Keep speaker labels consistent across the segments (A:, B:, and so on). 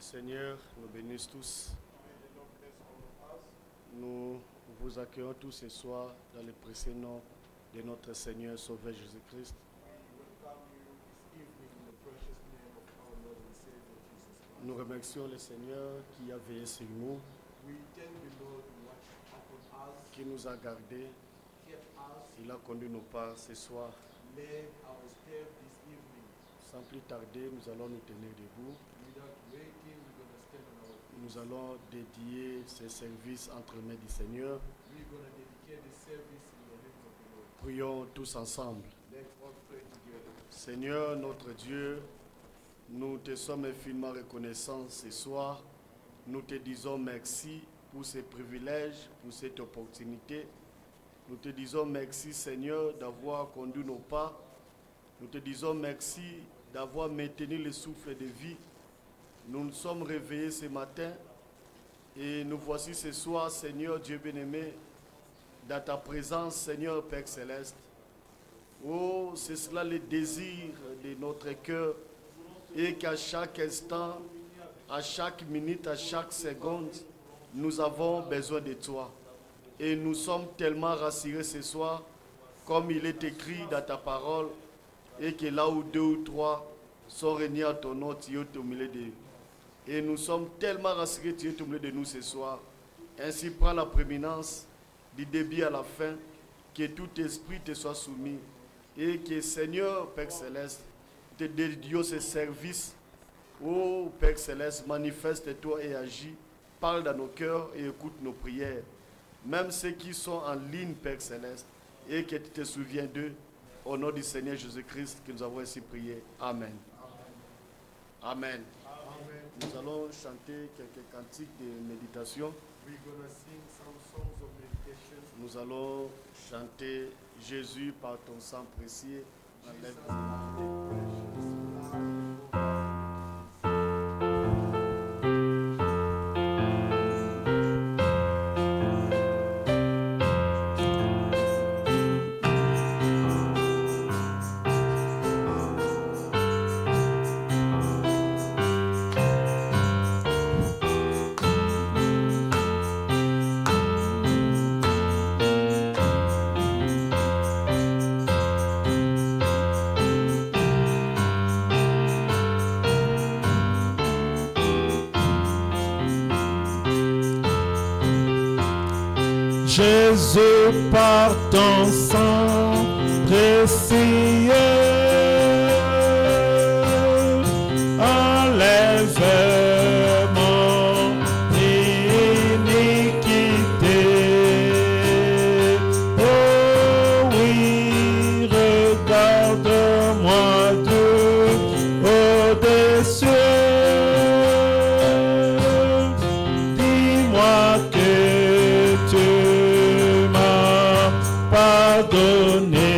A: Seigneur nous bénisse tous. Nous vous accueillons tous ce soir dans le précieux nom de notre Seigneur Sauveur Jésus-Christ. Nous remercions le Seigneur qui a veillé sur nous, qui nous a gardés. Il a conduit nos pas ce soir. Sans plus tarder, nous allons nous tenir debout. Nous allons dédier ce service entre les mains du Seigneur. Prions tous ensemble. Seigneur notre Dieu, nous te sommes infiniment reconnaissants ce soir. Nous te disons merci pour ces privilèges, pour cette opportunité. Nous te disons merci Seigneur d'avoir conduit nos pas. Nous te disons merci d'avoir maintenu le souffle de vie. Nous nous sommes réveillés ce matin et nous voici ce soir, Seigneur Dieu bien-aimé, dans ta présence, Seigneur Père Céleste. Oh, c'est cela le désir de notre cœur et qu'à chaque instant, à chaque minute, à chaque seconde, nous avons besoin de toi. Et nous sommes tellement rassurés ce soir, comme il est écrit dans ta parole, et que là où 2 ou 3 sont réunis à ton nom, tu es au milieu d'eux. Et nous sommes tellement rassurés, tu es au milieu de nous ce soir. Ainsi, prends la prééminence du début à la fin, que tout esprit te soit soumis. Et que Seigneur, Père Céleste, te dédions ce service. Oh Père Céleste, manifeste-toi et agis. Parle dans nos cœurs et écoute nos prières. Même ceux qui sont en ligne, Père Céleste, et que tu te souviens d'eux. Au nom du Seigneur Jésus-Christ, que nous avons ainsi prié. Amen. Amen. Amen. Nous allons chanter quelques cantiques de méditation. Nous allons chanter Jésus par ton sang précieux.
B: Jésus, par ton sang précieux, enlève mon iniquité. Oh oui, regarde-moi de haut des cieux. Dis-moi que tu pardonné.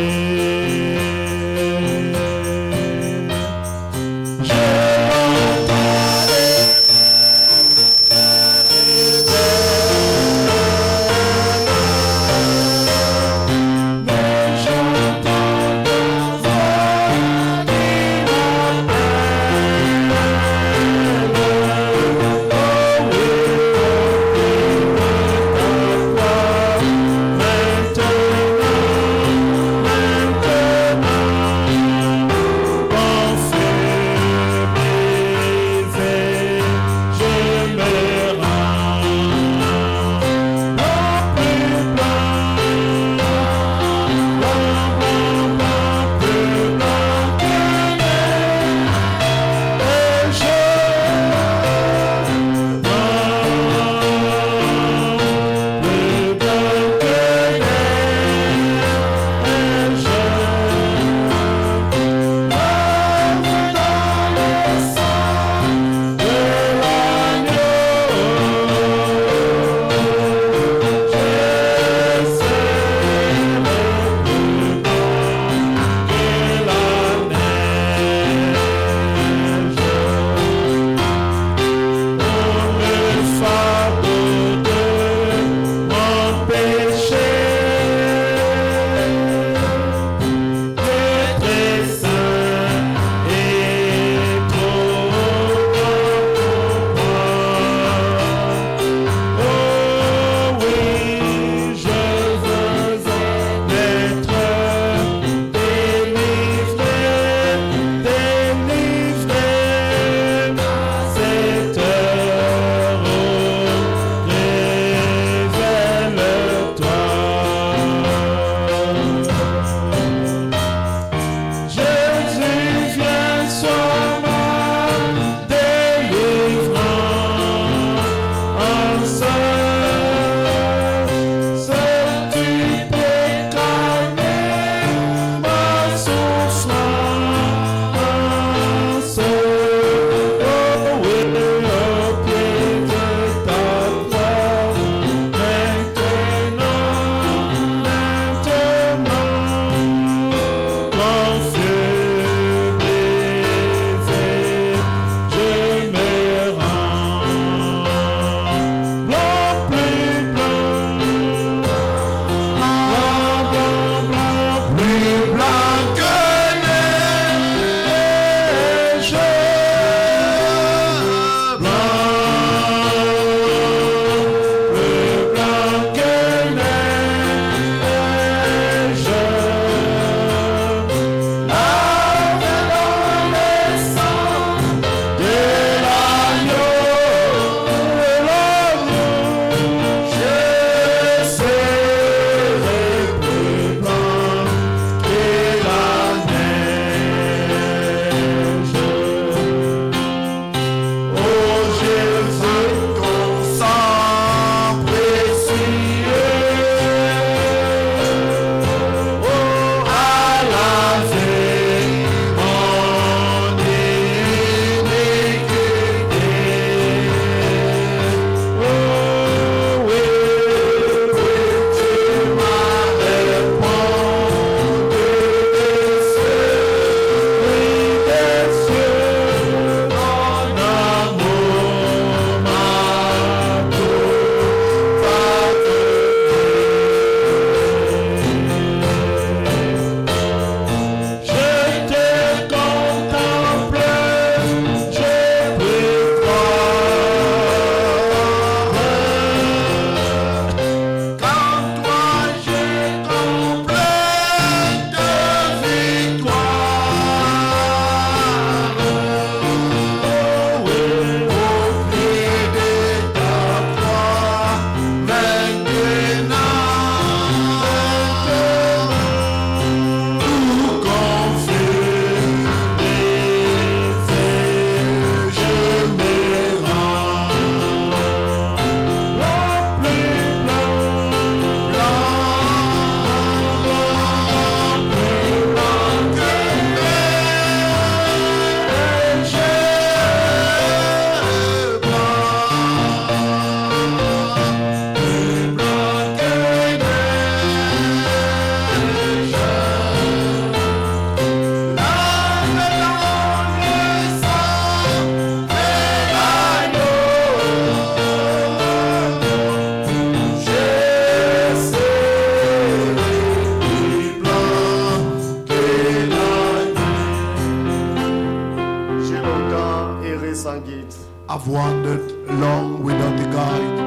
C: have wandered long without a guide.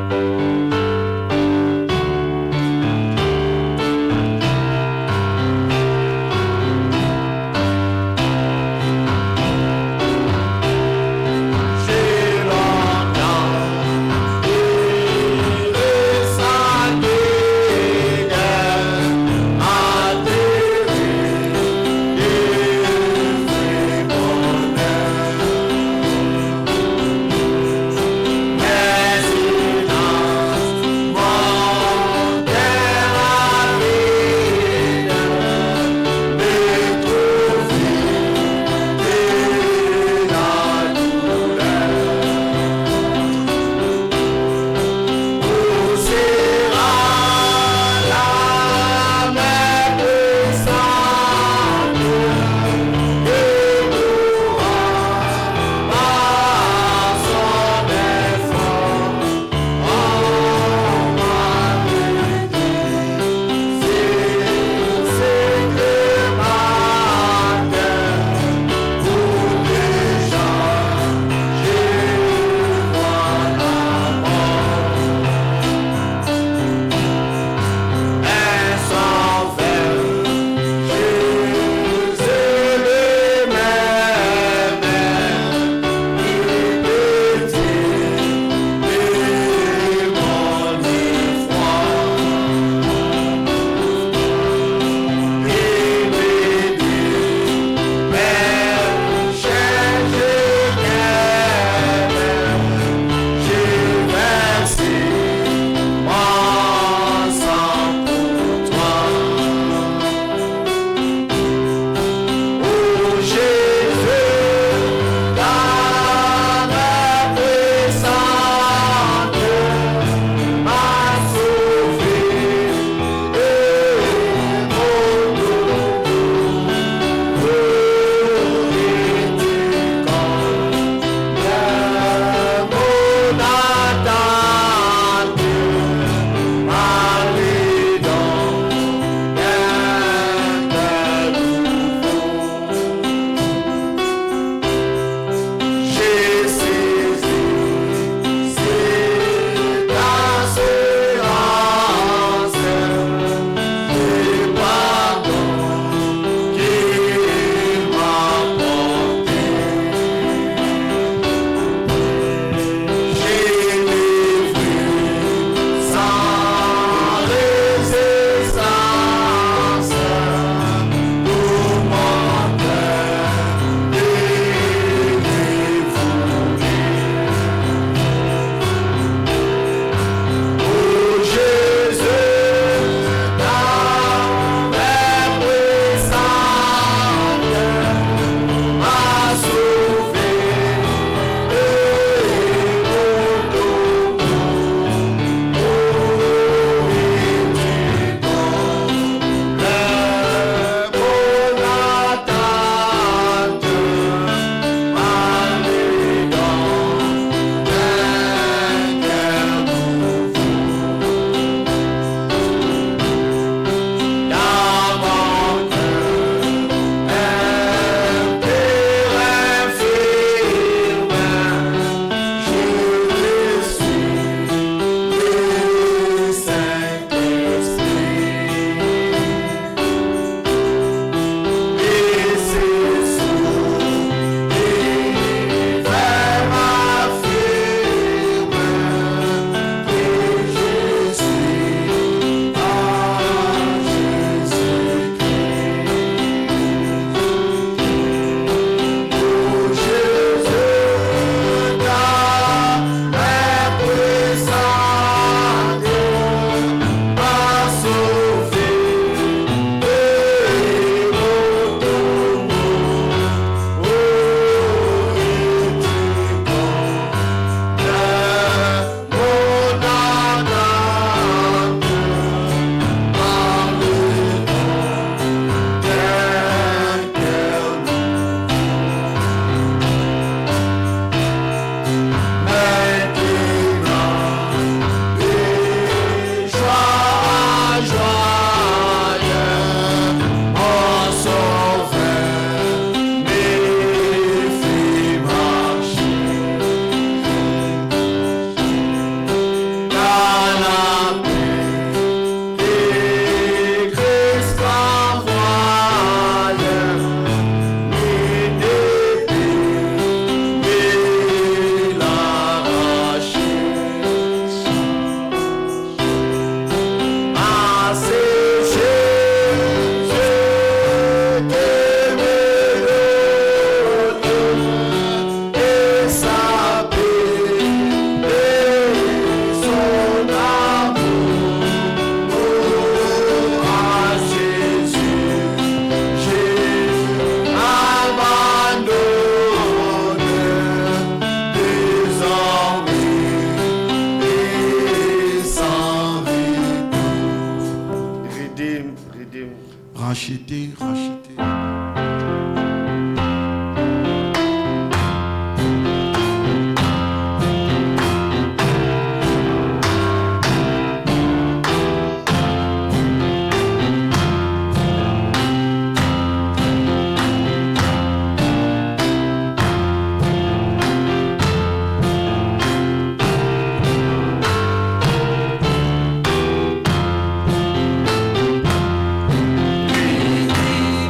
D: Thank
C: racheté, racheté.
D: Qui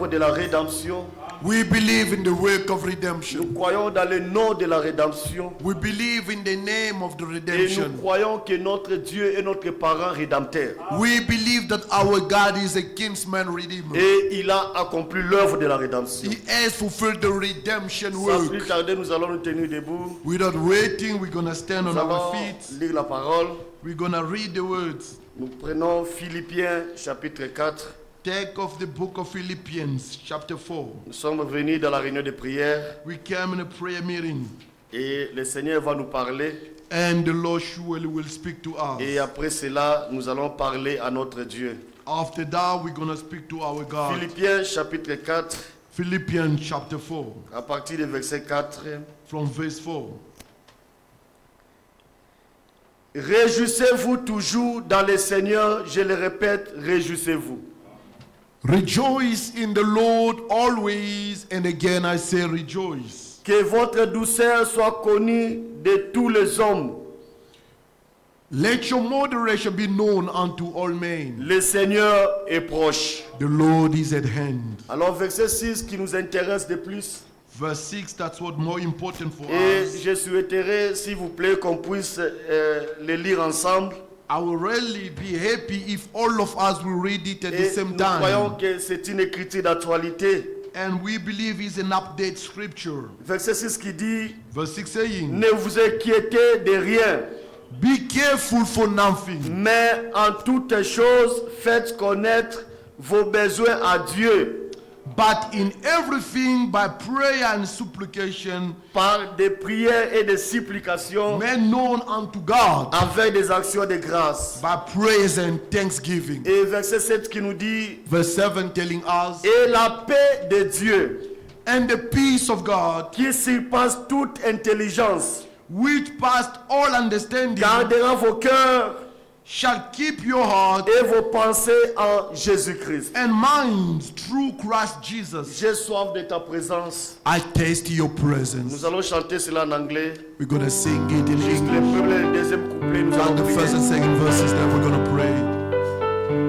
A: l'œuvre de la rédemption.
C: We believe in the work of
A: Nous
C: redemption.
A: croyons dans le nom de la rédemption.
C: We believe in the name of the
A: Et nous
C: redemption.
A: croyons que notre Dieu est notre parent rédempteur.
C: We believe that our God is a kinsman redeemer.
A: Et il a accompli l'œuvre de la rédemption.
C: He has fulfilled the redemption
A: Sans plus
C: work.
A: tarder, nous allons nous tenir debout.
C: Without waiting, we're going to stand
A: Nous
C: on our
A: allons
C: feet.
A: lire la parole.
C: We're going to read the words.
A: Nous prenons Philippiens chapitre 4.
C: Take of the book of Philippians, chapter 4.
A: Nous sommes venus dans la réunion de prière
C: We came in a prayer meeting,
A: et le Seigneur va nous parler.
C: and the Lord surely will speak to us.
A: Et après cela, nous allons parler à notre Dieu.
C: After that, we're going to speak to our God.
A: Philippiens chapitre 4,
C: Philippians, chapter 4,
A: à partir du verset 4.
C: from verse 4.
A: Réjouissez-vous toujours dans le Seigneur, je le répète, réjouissez-vous.
C: Rejoice in the Lord always, and again I say rejoice.
A: Que votre douceur soit connue de tous les hommes.
C: Let your moderation be known unto all men.
A: Le Seigneur est proche.
C: The Lord is at hand.
A: Alors verset 6 qui nous intéresse de plus.
C: Verse 6, that's what more important for
A: Et
C: us.
A: je souhaiterais, s'il vous plaît, qu'on puisse le lire ensemble.
C: I will really be happy if all of us will read it at the
A: Et
C: same
A: nous croyons
C: time.
A: que c'est une écriture d'actualité.
C: And we believe it's an update scripture.
A: Verset 6 qui dit,
C: Verse 6 saying,
A: ne vous inquiétez de rien,
C: be careful for nothing,
A: mais en toutes choses, faites connaître vos besoins à Dieu
C: but in everything by prayer and supplication,
A: par des prières et des supplications
C: make known unto God
A: avec des actions de grâce.
C: by praise and thanksgiving.
A: Et verset 7 qui nous dit,
C: Verse 7 telling us,
A: et la paix de Dieu
C: and the peace of God,
A: qui surpasse toute intelligence
C: which passed all understanding,
A: gardera vos cœurs
C: shall keep your heart
A: et vos pensées en Jésus-Christ.
C: and minds through Christ Jesus.
A: J'ai soif de ta présence.
C: I taste your
A: Nous
C: presence.
A: allons chanter cela en anglais.
C: We're going to sing it in
A: Juste le
C: English.
A: premier et le deuxième couplet, nous
C: And
A: allons
C: the first and
A: prier.
C: second verses, then we're going to pray.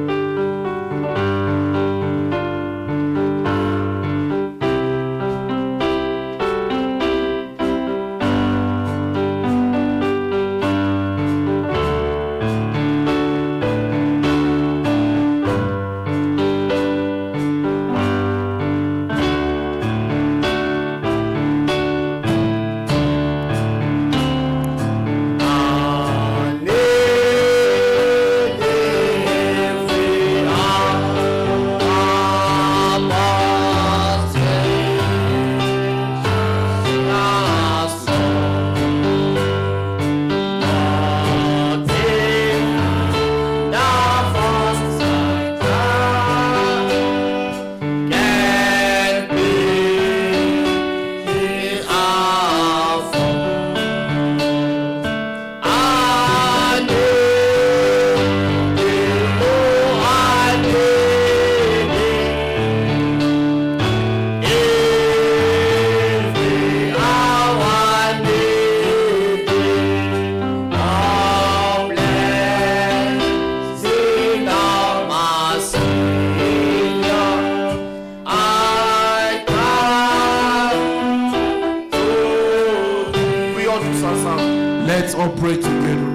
A: Prions tous ensemble.
C: Let's all pray together.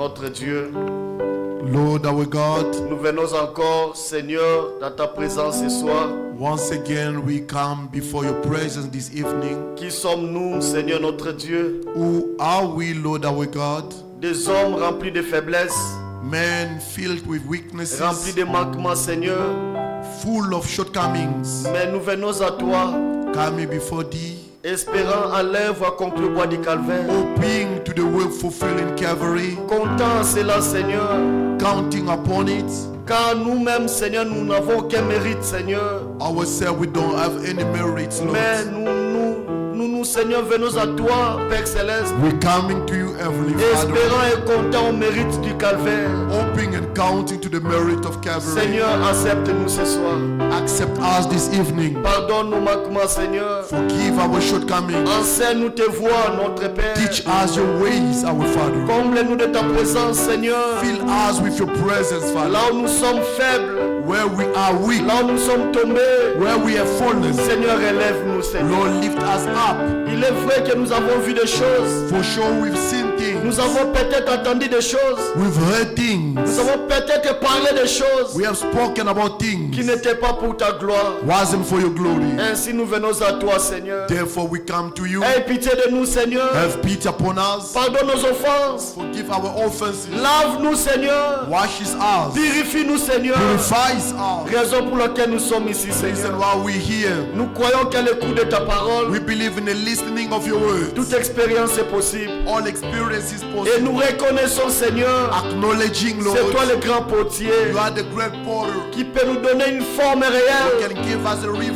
A: notre Dieu,
C: Lord our God,
A: nous venons encore, Seigneur, dans ta présence ce soir.
C: once again we come before your presence this evening.
A: Qui sommes-nous, Seigneur notre Dieu?
C: Who are we, Lord our God?
A: Des hommes remplis de faiblesses,
C: Men filled with weaknesses,
A: remplis de manquements, Seigneur.
C: full of shortcomings,
A: Mais nous venons à toi,
C: coming before thee,
A: espérant à l'œuvre accomplie au bois du Calvaire.
C: hoping to the work fulfilled in Calvary,
A: Comptant cela, Seigneur,
C: counting upon it.
A: car nous-mêmes, Seigneur, nous n'avons aucun mérite, Seigneur.
C: Ourselves, we don't have any merits,
A: Mais
C: Lord.
A: nous, Seigneur, venons à toi, Père Céleste,
C: We're coming to you, Heavenly Father,
A: espérant et comptant au mérite du Calvaire.
C: hoping and counting to the merit of Calvary.
A: Seigneur, accepte-nous ce soir.
C: Accept us this evening.
A: Pardonne nos manquements, Seigneur.
C: Forgive our shortcomings.
A: Enseigne-nous tes voies, notre Père.
C: Teach us your ways, our Father.
A: Comble-nous de ta présence, Seigneur.
C: Fill us with your presence, Father.
A: Là où nous sommes faibles,
C: Where we are weak,
A: là où nous sommes tombés,
C: where we have fallen,
A: Seigneur, relève-nous, Seigneur.
C: Lord, lift us up.
A: Il est vrai que nous avons vu des choses.
C: For sure, we've seen things.
A: Nous avons peut-être entendu des choses.
C: We've heard things.
A: Nous avons peut-être parlé des choses
C: We have spoken about
A: qui
C: things.
A: n'étaient pas pour ta gloire.
C: Wasn't for your glory.
A: Ainsi, nous venons à toi, Seigneur.
C: Therefore, we come to you.
A: Aie pitié de nous, Seigneur.
C: Have pity upon us.
A: Pardonne nos offenses.
C: Forgive our offenses.
A: Lave-nous, Seigneur.
C: Washes us.
A: Purifie-nous, Seigneur.
C: Purifies us.
A: Raison pour laquelle nous sommes ici,
C: Reason
A: Seigneur.
C: why we're here.
A: Nous croyons qu'à l'écoute de ta parole,
C: We believe in the listening of your words.
A: toute expérience est possible.
C: All experience is
A: Et
C: possible.
A: nous reconnaissons, Seigneur,
C: Acknowledging, Lord,
A: c'est toi le grand potier
C: you are the great potter.
A: qui peut nous donner une forme
C: You
A: réelle.
C: can give us a real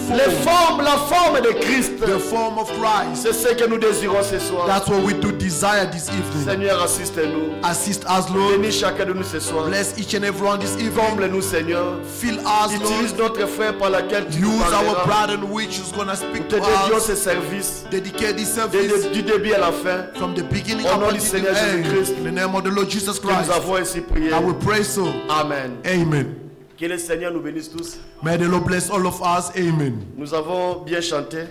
A: La forme de Christ.
C: the form of Christ.
A: C'est ce que nous désirons ce soir.
C: That's what we do desire this evening.
A: Seigneur, assiste-nous.
C: Assist us, Lord.
A: Bénis chacun de nous ce soir.
C: Bless each and every one this evening.
A: Comble-nous, Seigneur.
C: Fill us,
A: Utilise
C: Lord.
A: notre frère par laquelle tu nous
C: Use our
A: parleras.
C: brother and which is going to speak
A: Nous
C: to
A: te dédions
C: us.
A: ce service
C: Dedicate this service
A: du début à la fin.
C: from the beginning
A: Au
C: up
A: nom du
C: until
A: Seigneur
C: the end.
A: Jésus-Christ.
C: In the name of the Lord Jesus
A: Que nous
C: Christ.
A: avons ainsi prié.
C: I will pray so.
A: Amen.
C: Amen.
A: Que le Seigneur nous bénisse tous.
C: May the Lord bless all of us. Amen.
A: Nous avons bien chanté.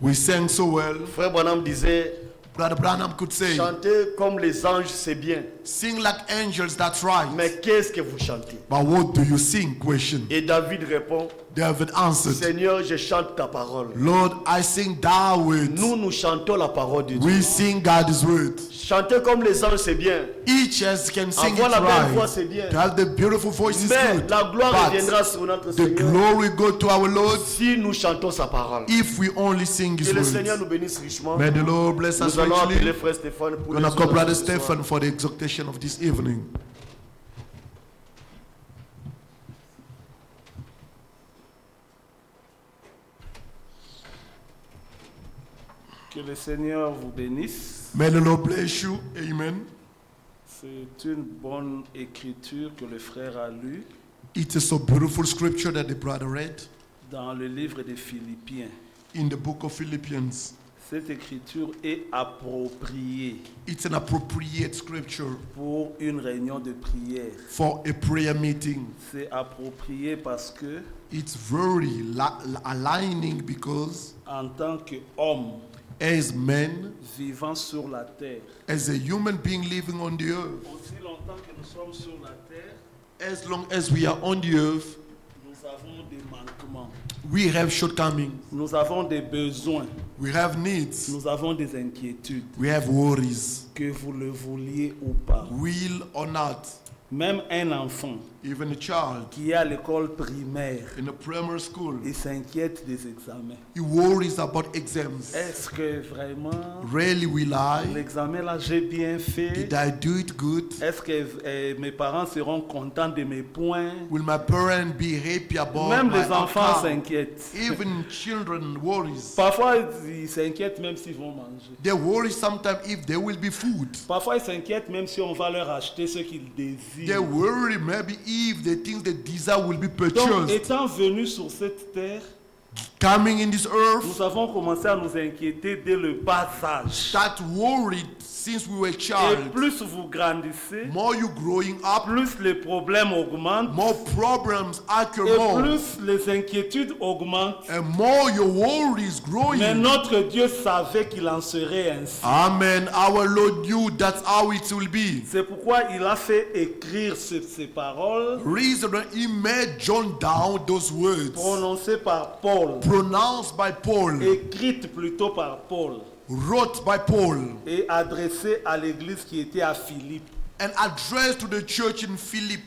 C: We sang so well.
A: Frère Branham disait,
C: Brother Branham could say,
A: chanter comme les anges, c'est bien.
C: sing like angels, that's right.
A: Mais qu'est-ce que vous chantez?
C: But what do you sing? Question.
A: Et David répond,
C: David answered,
A: Seigneur, je chante ta parole.
C: Lord, I sing thy words.
A: Nous chantons la parole de Dieu.
C: We sing God's word.
A: Chanter comme les anges, c'est bien.
C: Each as can sing
A: Avoir
C: it
A: la belle voix,
C: right.
A: c'est bien.
C: To have the beautiful voice is
A: Mais
C: good.
A: la gloire
C: But
A: reviendra sur notre
C: the
A: Seigneur
C: glory go to our Lord
A: si nous chantons sa parole.
C: if we only sing
A: Que
C: his
A: le
C: words.
A: Seigneur nous bénisse richement.
C: May the Lord bless us
A: Nous allons appeler
C: richly.
A: frère Stéphane pour
C: We're going
A: les
C: to call Brother
A: ce soir.
C: Stephen for the exhortation of this evening.
D: Que le Seigneur vous bénisse.
C: May the Lord bless you. Amen.
D: C'est une bonne écriture que le frère a lue
C: It is so beautiful scripture that the brother read
D: dans le livre des Philippiens.
C: in the book of Philippians.
D: Cette écriture est appropriée
C: It's an appropriate scripture
D: pour une réunion de prière.
C: for a prayer meeting.
D: C'est approprié parce que,
C: It's very aligning because
D: en tant qu'homme
C: as men,
D: vivant sur la terre,
C: as a human being living on the earth,
D: aussi longtemps que nous sommes sur la terre,
C: as long as we are on the earth,
D: nous avons des manquements,
C: we have shortcomings,
D: nous avons des besoins,
C: we have needs,
D: nous avons des inquiétudes,
C: we have worries,
D: que vous le vouliez ou pas.
C: will or not.
D: Même un enfant
C: Even a child
D: qui est à l'école primaire,
C: in a primary school,
D: il s'inquiète des examens.
C: he worries about exams.
D: Est-ce que vraiment
C: Really will I?
D: l'examen là j'ai bien fait?
C: Did I do it good?
D: Est-ce que mes parents seront contents de mes points?
C: Will my parents be happy about
D: Même
C: my
D: les enfants
C: outcome?
D: s'inquiètent.
C: Even children worries.
D: Parfois ils s'inquiètent même s'ils vont manger.
C: They worry sometimes if there will be food.
D: Parfois ils s'inquiètent même si on va leur acheter ce qu'ils
C: They
D: désirent.
C: worry maybe if the things they desire will be
D: Donc
C: purchased.
D: étant venus sur cette terre,
C: coming in this earth
D: nous avons commencé à nous inquiéter dès le bas âge.
C: that worried since we were
D: Et
C: child.
D: plus vous grandissez,
C: More you growing up,
D: plus les problèmes augmentent,
C: more problems occur
D: et
C: more.
D: plus les inquiétudes augmentent.
C: And more your worries
D: Mais
C: growing.
D: notre Dieu savait qu'il en serait ainsi.
C: Amen. Our Lord knew that's how it will be.
D: C'est pourquoi il a fait écrire ces paroles
C: Reason he made John down those words
D: prononcées par Paul,
C: pronounced by Paul,
D: écrites plutôt par Paul,
C: wrote by Paul,
D: et adressées à l'église qui était à Philippe.
C: and addressed to the church in Philip.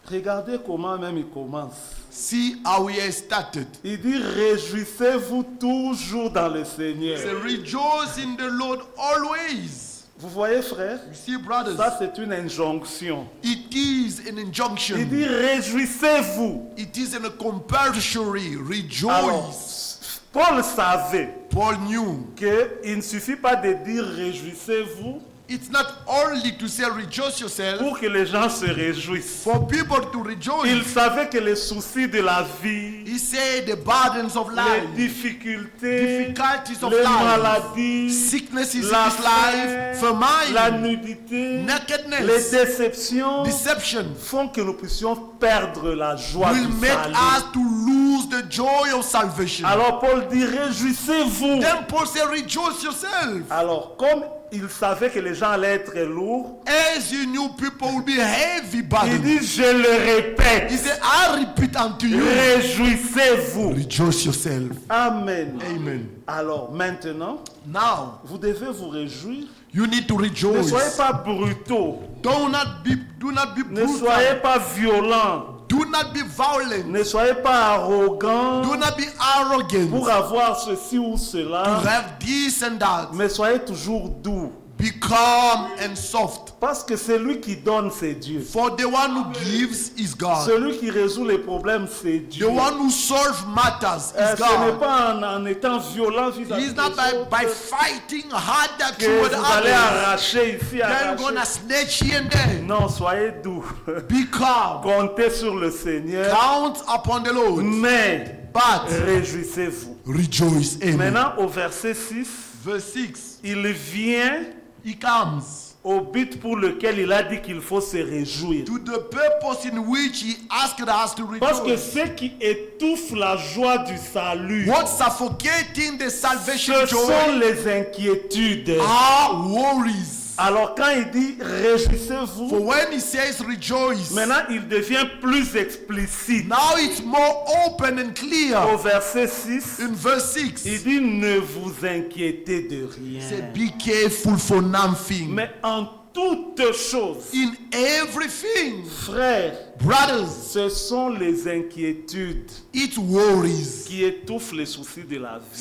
D: Regardez comment même il commence.
C: See how he has started.
D: Il dit, réjouissez-vous toujours dans le Seigneur.
C: Say, rejoice in the Lord always.
D: Vous voyez, frère,
C: You see, brothers,
D: ça c'est une injonction.
C: it is an
D: Il
C: injunction.
D: dit, réjouissez-vous.
C: It is a compulsory
D: Alors,
C: rejoice.
D: Paul savait
C: Paul knew
D: qu'il ne suffit pas de dire réjouissez-vous
C: it's not only to say rejoice yourself
D: pour que les gens se réjouissent.
C: for people to
D: Il
C: rejoice.
D: savait que les soucis de la vie,
C: He said the burdens of
D: les
C: life,
D: difficultés,
C: difficulties of
D: les
C: life,
D: maladies,
C: sicknesses in
D: la
C: this life, famine,
D: la nudité, les
C: nakedness,
D: déceptions
C: deception
D: font que nous puissions perdre la joie
C: will
D: du
C: make
D: salut.
C: us to lose the joy of salvation.
D: Alors Paul dit réjouissez-vous.
C: Then Paul said, rejoice yourself.
D: Alors comme il savait que les gens allaient être lourds,
C: As you knew, people will be heavy
D: il
C: burdened.
D: dit je le répète,
C: He said, I repeat unto you,
D: réjouissez-vous.
C: rejoice yourself.
D: Amen.
C: Amen.
D: Alors maintenant,
C: Now,
D: vous devez vous réjouir.
C: you need to
D: Ne
C: rejoice.
D: soyez pas brutaux.
C: Do not be
D: Ne soyez
C: brutal.
D: pas violents.
C: Do not be violent.
D: Ne soyez pas arrogants
C: Do not be arrogant.
D: pour avoir ceci ou
C: To
D: cela.
C: have this and that.
D: Mais soyez toujours doux.
C: Be calm and soft.
D: Parce que celui qui donne, c'est Dieu.
C: For the one who gives is God.
D: Celui qui résout les problèmes, c'est
C: The
D: Dieu.
C: one who solves matters is
D: Ce n'est
C: God.
D: pas en étant violent
C: He
D: vis-à-vis
C: is
D: des
C: not
D: autres
C: by fighting harder
D: que
C: toward
D: vous allez
C: others.
D: arracher ici,
C: Then you're gonna
D: arracher.
C: snatch here and there.
D: Non, soyez doux.
C: Be calm.
D: Comptez sur le Seigneur.
C: Count upon the Lord.
D: Mais
C: But
D: réjouissez-vous.
C: rejoice. Amen.
D: Maintenant, au verset 6,
C: Verse 6.
D: il vient
C: He comes
D: au but pour lequel il a dit qu'il faut se réjouir.
C: to the purpose in which he asked us to
D: Parce que
C: rejoice.
D: ce qui étouffe la joie du salut,
C: What's suffocating the salvation
D: ce sont
C: joy
D: les inquiétudes.
C: are worries.
D: Alors quand il dit
C: For
D: réjouissez-vous,
C: when he says rejoice,
D: maintenant il devient plus explicite.
C: now it's more open and clear.
D: Au verset 6,
C: In verse
D: il
C: 6,
D: dit ne vous inquiétez de
C: say,
D: rien.
C: be careful for nothing.
D: Mais en toutes choses,
C: In everything,
D: frères,
C: brothers,
D: ce sont les inquiétudes
C: it worries,
D: qui étouffent les soucis de la vie.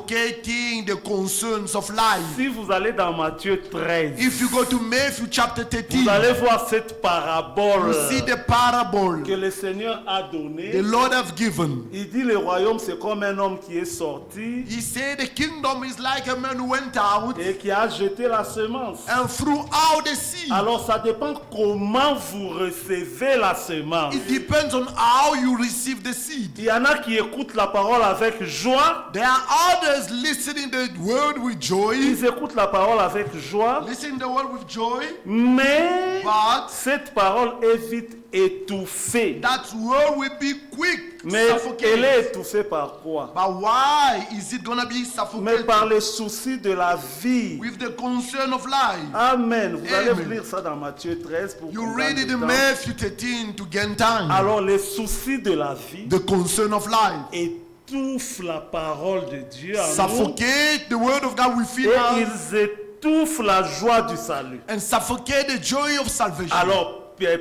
C: suffocating the concerns of life.
D: Si vous allez dans Matthieu 13,
C: If you go to Matthew chapter 13,
D: vous allez voir cette parabole
C: you see the parable
D: que le Seigneur a
C: the
D: donnée.
C: Lord have given.
D: Il dit le royaume c'est comme un homme qui est sorti
C: He said the kingdom is like a man who went out
D: et qui a jeté la semence.
C: and threw out the seed.
D: Alors ça dépend comment vous recevez la semence.
C: It depends on how you receive the seed.
D: Il y en a qui écoutent la parole avec joie.
C: There are others listening the word with joy,
D: Ils écoutent la parole avec joie.
C: listening the word with joy,
D: Mais
C: but
D: cette parole est vite étouffée.
C: that word will be quick,
D: Mais elle
C: suffocated.
D: est étouffée par quoi?
C: But why is it gonna be
D: Mais
C: suffocated?
D: par les soucis de la vie.
C: With the concern of life.
D: Amen. Vous allez
C: Amen.
D: lire ça dans Matthieu 13 pour
C: You
D: qu'on
C: read
D: gagne
C: it
D: du
C: in
D: temps.
C: Matthew 13 to gain time.
D: Alors les soucis de la vie
C: The concern of life.
D: étouffent la parole de Dieu en nous
C: Suffocate the word of God within
D: et
C: us
D: ils étouffent la joie du salut.
C: and suffocate the joy of salvation.
D: Alors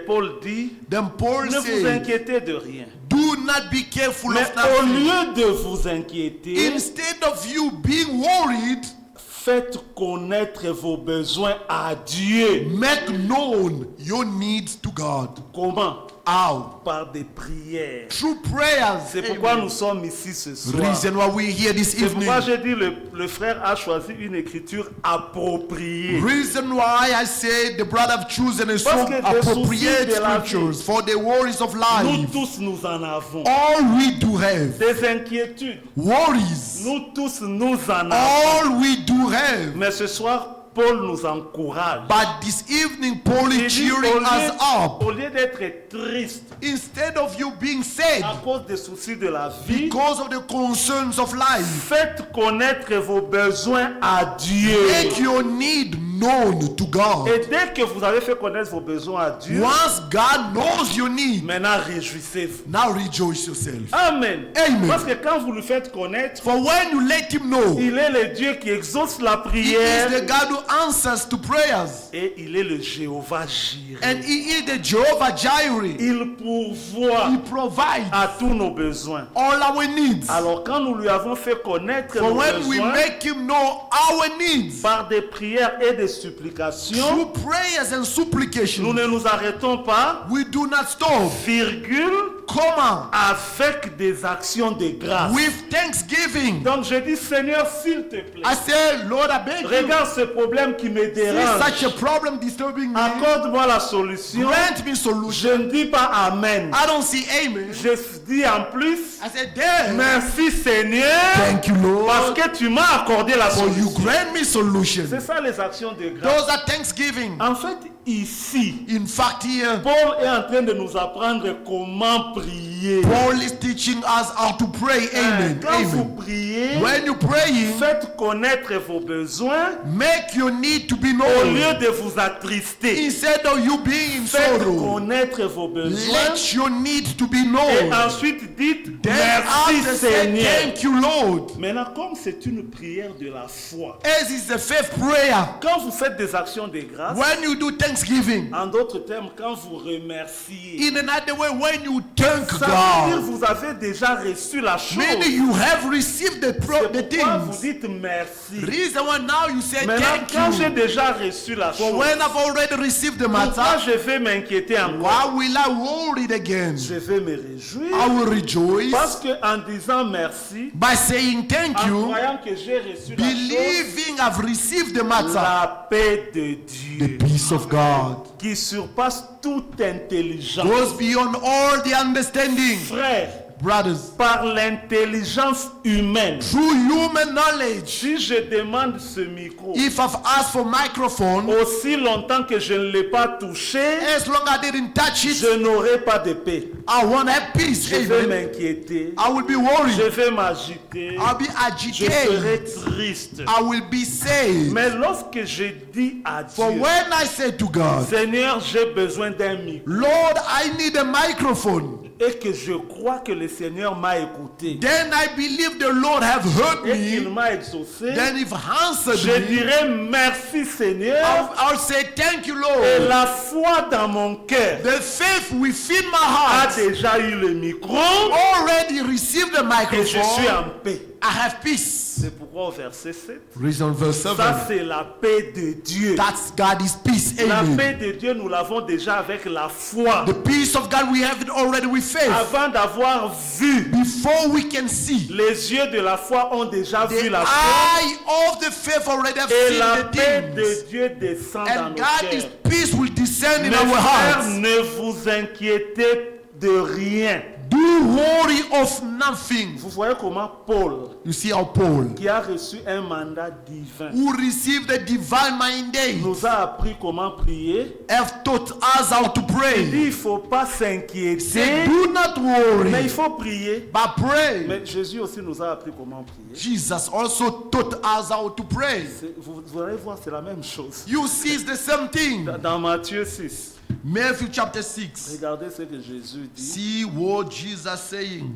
D: Paul dit,
C: Then Paul
D: ne vous
C: said,
D: inquiétez de rien.
C: do not be careful
D: Mais
C: of
D: au
C: nothing.
D: lieu de vous inquiéter,
C: Instead of you being worried,
D: faites connaître vos besoins à Dieu.
C: make known your needs to God.
D: Comment?
C: out
D: par des prières.
C: through prayers.
D: C'est pourquoi
C: Amen.
D: nous sommes ici ce soir.
C: Reason why we're here this
D: C'est pourquoi
C: evening.
D: j'ai dit le frère a choisi une écriture appropriée.
C: Reason why I say the brother have chosen a
D: Parce
C: so
D: que des
C: appropriate
D: soucis de la
C: scriptures for the worries of
D: Nous
C: life.
D: tous nous en avons.
C: All we do have
D: Des inquiétudes.
C: worries.
D: Nous tous nous en avons.
C: All we do have.
D: Mais ce soir, Paul nous encourage.
C: But this evening, Paul
D: Il
C: is
D: dit,
C: cheering us up.
D: au lieu d'être triste
C: Instead of you being sad
D: à cause des soucis de la vie,
C: because of the concerns of life,
D: faites connaître vos besoins à Dieu.
C: make your need known to God.
D: Et dès que vous avez fait connaître vos besoins à Dieu,
C: Once God knows your need,
D: maintenant réjouissez-vous.
C: now rejoice yourself.
D: Amen.
C: Amen.
D: Parce que quand vous le faites connaître,
C: For when you let Him know,
D: il est le Dieu qui exauce la
C: He
D: prière
C: is the God who answers to prayers.
D: et il est le Jéhovah Jireh.
C: And He is the Jehovah Jireh.
D: Il pourvoit
C: He provides
D: à tous nos besoins.
C: all our needs.
D: Alors quand nous lui avons fait connaître
C: For
D: nos
C: when we
D: besoins
C: make Him know our needs
D: par des prières et des supplications,
C: through prayers and
D: nous
C: supplications,
D: ne nous arrêtons pas,
C: we do not stop,
D: virgule,
C: comma,
D: avec des actions de grâce.
C: with thanksgiving.
D: Donc je dis, Seigneur, s'il te plaît,
C: I say, Lord, I beg you,
D: regarde ce problème qui me
C: see
D: dérange.
C: such a problem disturbing me.
D: Accorde-moi la solution.
C: Grant me solution.
D: Je ne dis pas Amen.
C: I don't see amen.
D: Je dis en plus,
C: I said, damn.
D: merci Seigneur,
C: Thank you,
D: parce
C: Lord,
D: que tu m'as accordé la
C: for you
D: solution.
C: grant me solution.
D: C'est ça les actions de grâce.
C: Those are thanksgiving.
D: En fait, ici,
C: In fact, here,
D: Paul est en train de nous apprendre comment prier.
C: Paul is teaching us how to pray. Amen.
D: Quand vous
C: Amen.
D: priez,
C: When you praying,
D: faites connaître vos besoins
C: make your need to be
D: au
C: known.
D: lieu de vous attrister.
C: Instead of you being in
D: Faites
C: sorrow,
D: connaître vos besoins
C: let your need to be
D: et
C: known.
D: ensuite dites
C: Then
D: merci
C: after say,
D: Seigneur.
C: thank you, Lord.
D: Maintenant, comme c'est une prière de la foi,
C: As is the faith prayer.
D: quand vous faites des actions de grâce,
C: When you do thanksgiving,
D: en d'autres termes, quand vous remerciez,
C: in another way, when you thank
D: ça veut dire
C: God,
D: vous avez déjà reçu la chose.
C: meaning you have received the
D: C'est pourquoi vous
C: things.
D: dites merci.
C: Reason why now you say
D: Maintenant, quand j'ai
C: thank you.
D: déjà reçu la
C: For
D: chose,
C: when I've already received the
D: pourquoi
C: matter,
D: je vais m'inquiéter encore?
C: why will I worry it again?
D: Je vais me réjouir
C: I will rejoice
D: parce que en disant merci,
C: by saying thank
D: en
C: you,
D: croyant que j'ai reçu la chose,
C: believing I've received the matter,
D: la paix de
C: the
D: Dieu
C: peace of God
D: qui surpasse toute intelligence.
C: goes beyond all the understanding.
D: Frère,
C: Brothers,
D: par l'intelligence humaine,
C: through human knowledge,
D: si je demande ce micro,
C: if I've asked for microphone,
D: aussi longtemps que je ne l'ai pas touché,
C: as long as I didn't touch it,
D: je n'aurai pas de paix.
C: I won't have peace.
D: Je vais
C: Amen.
D: m'inquiéter,
C: I will be
D: je
C: worried.
D: vais m'agiter,
C: I'll be
D: je serai
C: agitated.
D: triste.
C: I will be sad.
D: Mais lorsque je dis à
C: For
D: Dieu,
C: when I say to God,
D: Seigneur, j'ai besoin d'un micro,
C: Lord, I need a microphone,
D: et que je crois que le Seigneur m'a écouté,
C: then I believe the Lord have heard
D: et qu'il
C: me.
D: m'a exaucé,
C: Then if answered
D: je
C: me,
D: dirai merci Seigneur,
C: I'll say thank you,
D: et
C: Lord.
D: la foi dans mon cœur
C: The faith within my
D: a
C: heart
D: déjà eu le micro,
C: already received the
D: et je suis
C: microphone.
D: en paix.
C: I have peace.
D: C'est pourquoi au verset 7,
C: Reason verse 7.
D: ça c'est la paix de Dieu.
C: That's God is peace.
D: La
C: Amen.
D: paix de Dieu, nous l'avons déjà avec la foi.
C: The peace of God, we have it already with faith.
D: Avant d'avoir vu,
C: Before we can see,
D: les yeux de la foi ont déjà vu
C: the
D: la foi.
C: eye of the faith already have
D: Et
C: seen
D: la
C: the
D: paix
C: things.
D: de Dieu descend dans
C: And
D: nos
C: God is
D: cœurs.
C: peace will descend in
D: Mes
C: our
D: frères,
C: hearts.
D: ne vous inquiétez de rien.
C: Do worry of nothing.
D: Vous voyez comment Paul,
C: You see how Paul,
D: qui a reçu un mandat divin,
C: who received the divine mandate,
D: nous a appris comment prier.
C: have taught us how to
D: Il dit,
C: pray.
D: il ne faut pas
C: Say,
D: s'inquiéter,
C: do not worry,
D: mais il faut prier.
C: but pray.
D: Mais Jésus aussi nous a appris comment prier.
C: Jesus also taught us how to pray.
D: Vous allez voir, c'est la même chose.
C: You see, it's the same thing.
D: Dans Matthieu 6,
C: Matthew chapter 6.
D: regardez ce que Jésus dit.
C: See what Jesus saying,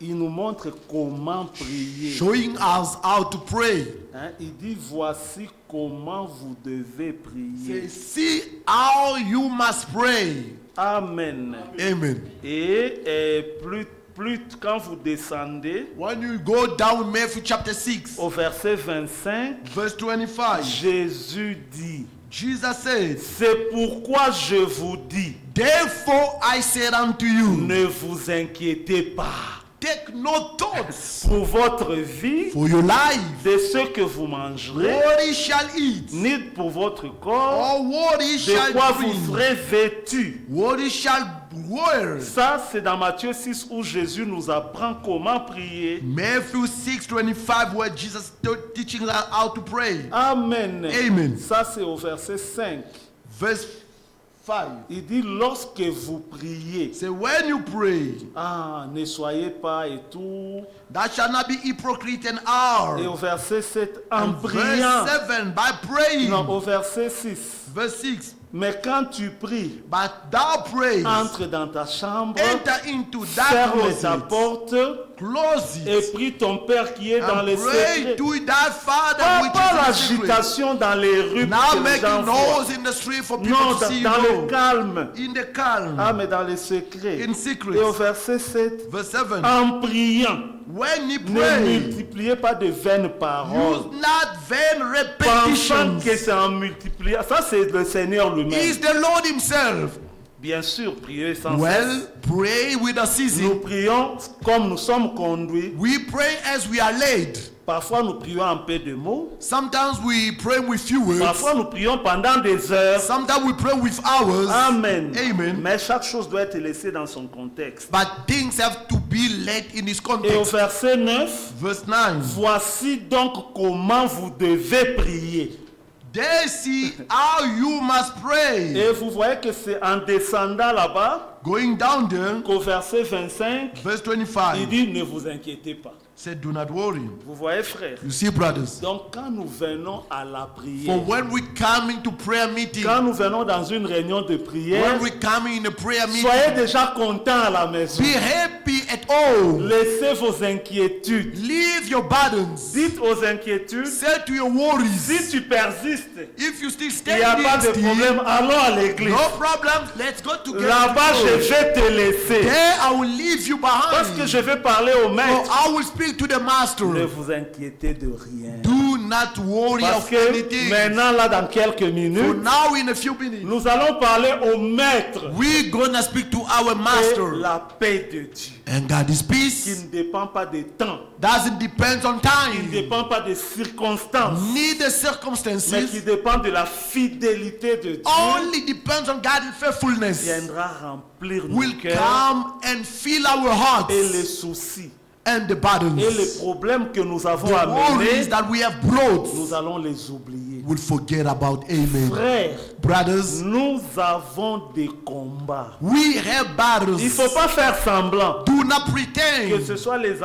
D: Il nous montre comment prier.
C: showing us how to pray.
D: Hein, il dit, voici comment vous devez prier.
C: Say, see how you must pray.
D: Amen.
C: Amen.
D: Et plus quand vous descendez
C: When you go down Matthew chapter 6,
D: au verset 25,
C: verse 25,
D: Jésus dit,
C: Jesus said,
D: c'est pourquoi je vous dis,
C: therefore I said unto you,
D: ne vous inquiétez pas
C: take no thoughts
D: pour votre vie,
C: for your life,
D: de ce que vous mangerez,
C: what ye shall eat,
D: ni pour votre corps,
C: or what ye
D: de
C: shall
D: quoi vous
C: drink,
D: serez vêtus.
C: what ye shall wear.
D: Ça, c'est dans Matthieu 6 où Jésus nous apprend comment prier.
C: Matthew 6:25, where Jesus teaching us how to pray.
D: Amen.
C: Amen.
D: Ça, c'est au verset 5.
C: Verse 5.
D: Il dit, lorsque vous priez,
C: Say, when you pray,
D: ne soyez pas et tout.
C: thou shalt not be hypocrite and hour.
D: Et au verset 7, en
C: And
D: priant.
C: verse 7, by praying.
D: Non, au verset 6.
C: Verse 6,
D: Mais quand tu pries,
C: but thou praise,
D: entre dans ta chambre,
C: enter into that
D: ferme ta
C: closet,
D: porte
C: close
D: et
C: it,
D: prie ton Père qui est dans
C: and
D: les
C: pray
D: secrets.
C: to thy Father
D: Pas
C: which is in secret.
D: l'agitation dans les rues
C: Now
D: pour que les
C: making
D: gens voient.
C: noise in the street for people
D: Non,
C: to see you
D: dans le
C: go.
D: calme.
C: In the calm,
D: Mais dans les secrets.
C: in secret.
D: Et au verset 7,
C: Verse 7,
D: en priant,
C: when you
D: ne
C: pray,
D: multipliez pas de vaines paroles.
C: use not vain
D: Pensant
C: repetitions.
D: que c'est en multipliant. Ça, c'est le Seigneur lui-même.
C: Is the Lord himself.
D: Bien sûr, prier sans
C: Well,
D: cesse.
C: pray without
D: Nous
C: ceasing.
D: prions comme nous sommes conduits.
C: We pray as we are led.
D: Parfois, nous prions en peu de mots.
C: Sometimes we pray with few words.
D: Parfois, nous prions pendant des heures.
C: Sometimes we pray with hours.
D: Amen.
C: Amen.
D: Mais chaque chose doit être laissée dans son contexte.
C: But things have to be led in this
D: Et au
C: context.
D: verset 9,
C: Verse 9.
D: voici donc comment vous devez prier.
C: They see how you must pray.
D: Et vous voyez que c'est en descendant là-bas
C: Going down there,
D: qu'au verset 25,
C: verse
D: il
C: 25
D: dit ne vous inquiétez pas.
C: said, do not worry.
D: Vous voyez, frère.
C: You see, brothers,
D: Donc quand nous venons à la
C: for
D: prière,
C: when we come into prayer meeting,
D: quand nous venons dans une réunion de prière,
C: when we come in a prayer meeting,
D: soyez déjà contents à la maison.
C: be happy at all.
D: Laissez vos inquiétudes.
C: Leave your burdens.
D: Dites aux inquiétudes,
C: Say to your worries,
D: si tu persistes,
C: if you still
D: il n'y a pas de
C: standing still,
D: problème, allons à l'église.
C: no problem, let's go together.
D: Là-bas, je vais te laisser.
C: There I will leave you
D: Parce que
C: behind.
D: je vais parler au
C: So
D: maître.
C: I will speak to the master.
D: Ne vous inquiétez de rien.
C: Do not worry
D: Parce
C: of
D: que
C: anything.
D: maintenant, là, dans quelques
C: For
D: minutes,
C: now, in a few minutes,
D: nous allons parler au maître.
C: we're gonna speak to our
D: Et
C: master.
D: la paix de Dieu,
C: And God is
D: qui
C: peace.
D: ne dépend pas des temps,
C: Doesn't depend on
D: qui ne
C: time,
D: dépend pas des circonstances,
C: neither
D: mais qui
C: circumstances.
D: dépend de la fidélité de Dieu,
C: Only depends on God's faithfulness.
D: viendra remplir nos
C: Will
D: cœurs
C: come and fill our hearts
D: et les soucis
C: and the
D: et
C: burdens.
D: les problèmes que nous avons
C: The worries
D: amenés,
C: that we have brought,
D: nous allons les oublier.
C: we'll forget about. Amen.
D: Frères,
C: Brothers,
D: nous avons des combats.
C: we have battles.
D: Il ne faut pas faire semblant
C: Do not
D: que
C: pretend.
D: ce soit les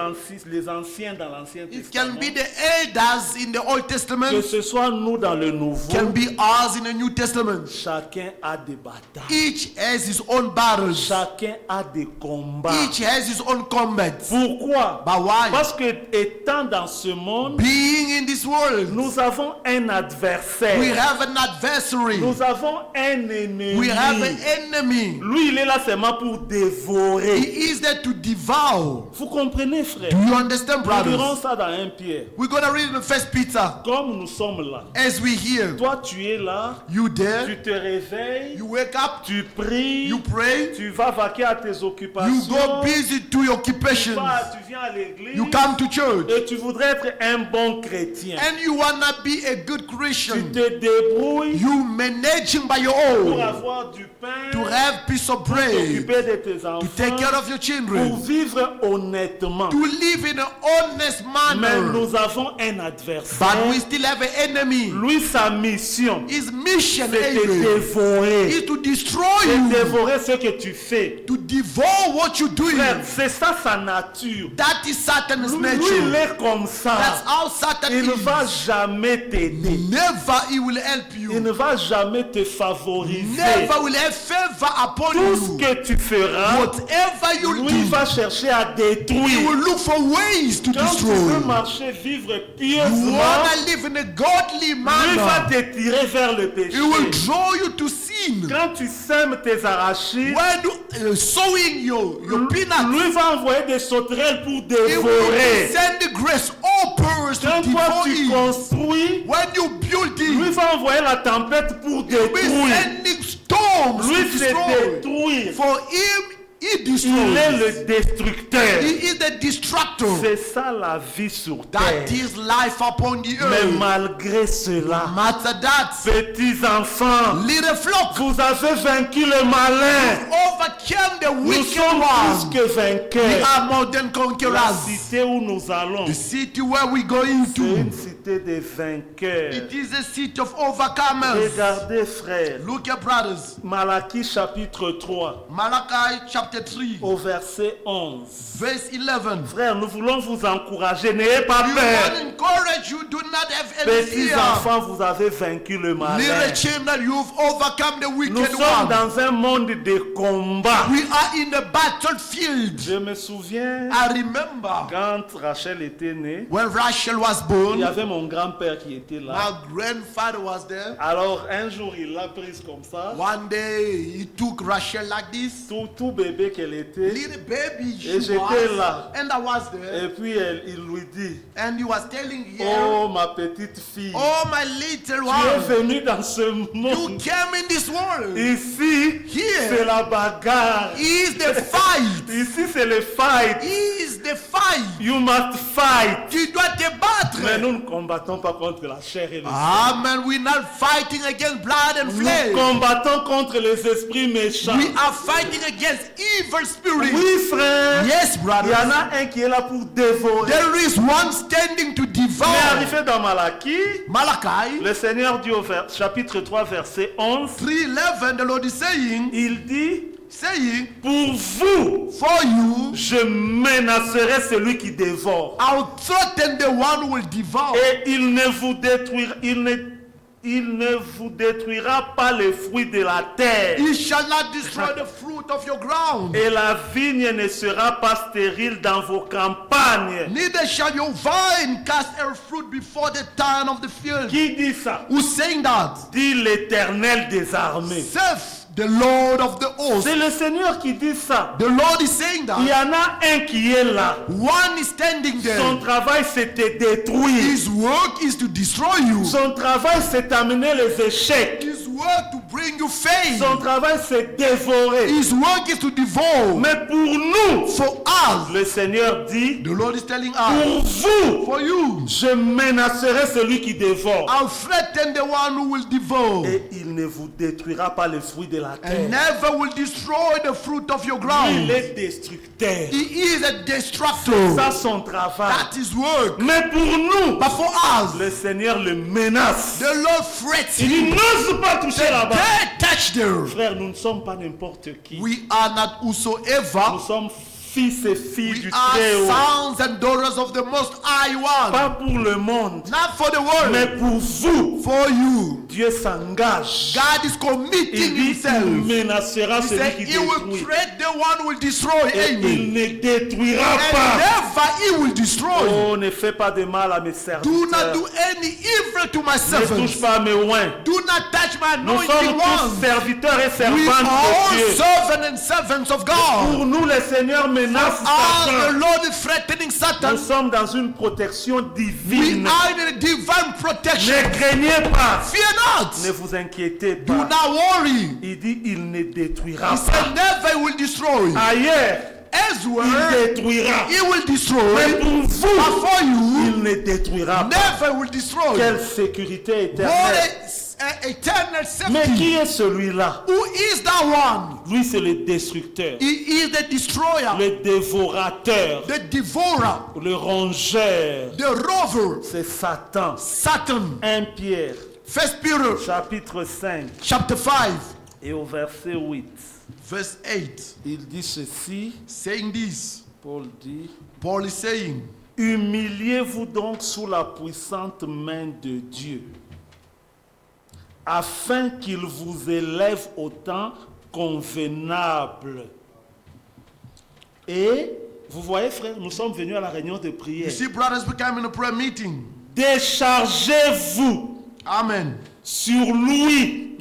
D: anciens dans l'Ancien
C: It can
D: Testament,
C: be the elders in the Old
D: que
C: Testament,
D: ce soit nous dans le Nouveau.
C: can be us in the New Testament.
D: Chacun a des batailles.
C: Each has his own battles.
D: Chacun a des combats.
C: Each has his own combats.
D: Pourquoi?
C: But why?
D: Parce que étant dans ce monde,
C: Being in this world,
D: nous avons un adversaire.
C: we have an adversary.
D: Nous avons un ennemi.
C: We have an enemy.
D: Lui, il est là seulement pour dévorer.
C: He is there to devour.
D: Vous comprenez, frère?
C: Do you understand,
D: Nous verrons
C: brothers?
D: ça dans 1 Pierre.
C: We're going to read in First Peter.
D: Comme nous sommes là.
C: As we hear,
D: Toi, tu es là.
C: you
D: Tu
C: there,
D: te réveilles.
C: you wake up,
D: Tu pries.
C: you pray,
D: Tu vas vaquer à tes occupations.
C: you go busy to your occupations,
D: Tu viens à l'église.
C: you come to church,
D: Et tu voudrais être un bon chrétien.
C: and you want to be a good
D: Tu
C: Christian.
D: te débrouilles
C: You managing by your
D: pour
C: own
D: avoir du pain,
C: to have piece of bread,
D: t'occuper de tes
C: to take care
D: enfants,
C: of your
D: pour
C: children,
D: vivre honnêtement.
C: to live in an honest
D: Mais
C: manner.
D: nous avons un
C: But
D: adversaire.
C: we still have an enemy.
D: Lui, sa mission,
C: His mission
D: c'est de
C: Amen,
D: dévorer.
C: is to destroy
D: C'est
C: you,
D: dévorer ce que tu fais.
C: to devour what you're doing.
D: Frère, c'est ça sa nature.
C: That is Satan's
D: Lui, il
C: nature.
D: est comme ça.
C: That's how Satan
D: Il ne va
C: is.
D: jamais t'aider.
C: Never he will help
D: Il
C: you.
D: ne va jamais te favoriser.
C: Never will have favor upon
D: Tout ce
C: you.
D: que tu feras,
C: Whatever you
D: lui
C: do,
D: va chercher à
C: he
D: détruire.
C: will look for ways to
D: Quand tu veux
C: destroy.
D: marcher, vivre
C: You
D: pieusement,
C: wanna live in a godly
D: lui va
C: manner.
D: te tirer vers le péché.
C: He will draw you to sin.
D: Quand tu sèmes tes arachides,
C: When you sowing your peanuts,
D: lui va envoyer des sauterelles pour
C: he will
D: dévorer.
C: send the grace all powers to
D: Quand toi
C: devour
D: tu
C: it.
D: construis,
C: When you build
D: lui
C: it,
D: va envoyer la tempête pour
C: He'll be
D: détruire.
C: sending storms
D: Lui,
C: to
D: c'est
C: destroy.
D: détruire.
C: For him, he
D: Il est
C: destroys.
D: le destructeur.
C: He is the destructor.
D: C'est ça la vie sur terre.
C: That is life upon the
D: Mais
C: earth.
D: malgré cela,
C: Matter that,
D: petits enfants,
C: little flock,
D: vous avez vaincu le malin.
C: overcame the
D: Nous
C: wicked
D: sommes
C: one.
D: plus que
C: We
D: vainqueurs.
C: are more than
D: La
C: conquerors.
D: cité où nous allons,
C: The city where we going
D: c'est une
C: to,
D: cité de vainqueurs.
C: it is a city of overcomers.
D: Regardez, frères,
C: Look at brothers.
D: Malachie chapitre 3,
C: Malachi chapter 3,
D: au verset 11.
C: verse 11.
D: Frères, nous voulons vous encourager, n'ayez pas
C: You
D: peur.
C: want to encourage you, do not have any
D: Petits
C: fear.
D: enfants, vous avez vaincu le malin.
C: Little children, you've overcome the
D: Nous
C: wicked
D: sommes
C: one.
D: dans un monde de combat.
C: We are in the battlefield.
D: Je me souviens,
C: I remember
D: quand Rachel était née,
C: when Rachel was
D: il y
C: born,
D: avait mon grand-père qui était là.
C: my grandfather was there.
D: Alors un jour, il l'a prise comme ça.
C: One day, he took Rachel like this.
D: Tout bébé qu'elle était.
C: Little baby,
D: Et
C: she
D: j'étais
C: was,
D: là.
C: and I was there.
D: Et puis il lui dit,
C: And he was telling her,
D: oh ma petite fille,
C: oh my little
D: tu es
C: one,
D: venue dans ce
C: you
D: monde.
C: came in this world.
D: Ici,
C: Here.
D: c'est la bagarre.
C: Is the fight.
D: Ici, c'est le fight.
C: Is the fight.
D: You must fight.
C: Tu dois te battre.
D: Mais nous ne combattons pas contre la chair et le sang.
C: Amen. We're not fighting against blood and
D: Nous
C: flesh.
D: combattons contre les esprits méchants.
C: We are fighting against evil spirits.
D: Oui, frère.
C: Yes,
D: Il y
C: brother.
D: en a un qui est là pour dévorer.
C: There is one standing to
D: Mais
C: devour.
D: arrivé dans Malachie,
C: Malachi
D: le Seigneur dit au chapitre 3, verset 11,
C: 3:11, the Lord is saying,
D: il dit, pour vous,
C: for you,
D: je menacerai celui qui dévore.
C: I'll threaten the one who will devour.
D: Et il ne vous détruira pas les fruits de la terre.
C: He shall not destroy the fruit of your ground.
D: Et la vigne ne sera pas stérile dans vos campagnes.
C: Neither shall your vine cast her fruit before the time of the field.
D: Qui dit ça?
C: Who's saying that?
D: Dit l'Éternel des armées.
C: Saith the Lord of the hosts.
D: C'est le Seigneur qui dit ça.
C: The Lord is saying
D: Il y
C: that.
D: en a un qui est là.
C: One is standing
D: Son
C: there.
D: travail c'est de détruire.
C: His work is to destroy you.
D: Son travail c'est d'amener les échecs.
C: His work to bring you faith.
D: Son travail c'est dévorer.
C: His work is to devour.
D: Mais pour nous,
C: For us,
D: le Seigneur dit,
C: the Lord is telling
D: pour
C: us,
D: vous,
C: for you,
D: je menacerai celui qui dévore.
C: I'll threaten the one who will devour.
D: Et il ne vous détruira pas les fruits de la
C: And
D: terre.
C: never will destroy the fruit of your
D: Il
C: ground.
D: est destructeur.
C: He is a destructor.
D: Ça son travail.
C: That is work.
D: Mais pour nous,
C: But for us,
D: le Seigneur le menace.
C: the Lord threats
D: Il dit,
C: him.
D: n'ose pas toucher là-bas.
C: Don't touch there.
D: Frère, nous ne sommes pas n'importe qui.
C: We are not
D: Nous
C: whosoever.
D: sommes fils et filles
C: We
D: du
C: are
D: Très-Haut.
C: sons and daughters of the Most High One.
D: Pas pour le monde,
C: Not for the
D: mais
C: world.
D: pour vous.
C: For you.
D: Dieu s'engage.
C: God is
D: Il
C: committing
D: dit, il
C: himself.
D: menacera
C: He
D: celui
C: said
D: qui
C: he will
D: détruit.
C: threat the one who will destroy.
D: Et
C: Amen.
D: il ne détruira
C: And
D: pas.
C: never he will destroy.
D: Oh, ne fais pas de mal à mes
C: Do
D: serviteurs.
C: not do any evil to my
D: Ne
C: servants.
D: touche pas à mes oins.
C: Do not touch my
D: Nous
C: anointed
D: sommes tous
C: ones.
D: serviteurs et
C: We
D: servantes
C: are all
D: de Dieu.
C: servants and servants of God.
D: Pour nous, le Seigneur menace
C: As the
D: Satan.
C: Lord is threatening
D: Nous
C: Satan,
D: sommes dans une protection
C: we
D: divine.
C: are in a divine protection.
D: Ne craignez pas.
C: Fear
D: Ne
C: not.
D: vous inquiétez
C: Do
D: pas.
C: not worry.
D: Il dit, il ne détruira
C: He
D: pas.
C: said never he will destroy.
D: Ailleurs, il
C: Elsewhere,
D: détruira.
C: he will
D: Mais
C: destroy.
D: pour
C: But
D: vous,
C: for you,
D: il ne détruira pas.
C: never will destroy.
D: Quelle sécurité
C: What
D: éternelle.
C: a eternal
D: Mais qui
C: safety.
D: est celui-là?
C: Who is that one?
D: Lui, c'est le destructeur,
C: He is the destroyer,
D: le dévorateur,
C: the devourer,
D: le rongeur.
C: the rover,
D: C'est Satan.
C: Satan.
D: 1 Pierre,
C: First Peter
D: chapitre 5
C: chapter 5,
D: et au verset 8.
C: verse 8,
D: Il dit ceci,
C: saying this.
D: Paul dit,
C: Paul is saying,
D: humiliez-vous donc sous la puissante main de Dieu, afin qu'il vous élève au temps convenable. Et, vous voyez frère, nous sommes venus à la réunion de
C: you
D: prière.
C: see, brothers, we came in a prayer meeting.
D: Déchargez-vous
C: Amen.
D: sur lui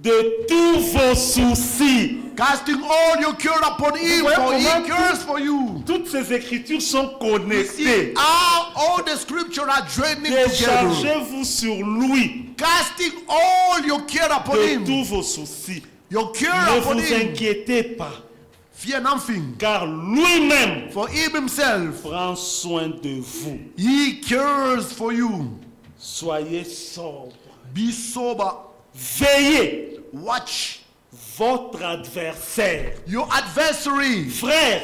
D: de tous vos soucis,
C: Casting all your care upon him,
D: voyez
C: for he
D: comment
C: cares for you.
D: Toutes ces écritures sont
C: You see
D: connectées.
C: how all the scripture are joining together.
D: Déchargez-vous sur lui
C: Casting all your care upon
D: de
C: him.
D: tous vos soucis.
C: Your care
D: Ne
C: upon
D: vous
C: him.
D: inquiétez pas,
C: Fear nothing.
D: car lui-même
C: For him himself,
D: prend soin de vous.
C: he cares for you.
D: Soyez sobre.
C: Be sober.
D: Veillez.
C: Watch
D: Votre adversaire.
C: your adversary.
D: Frère,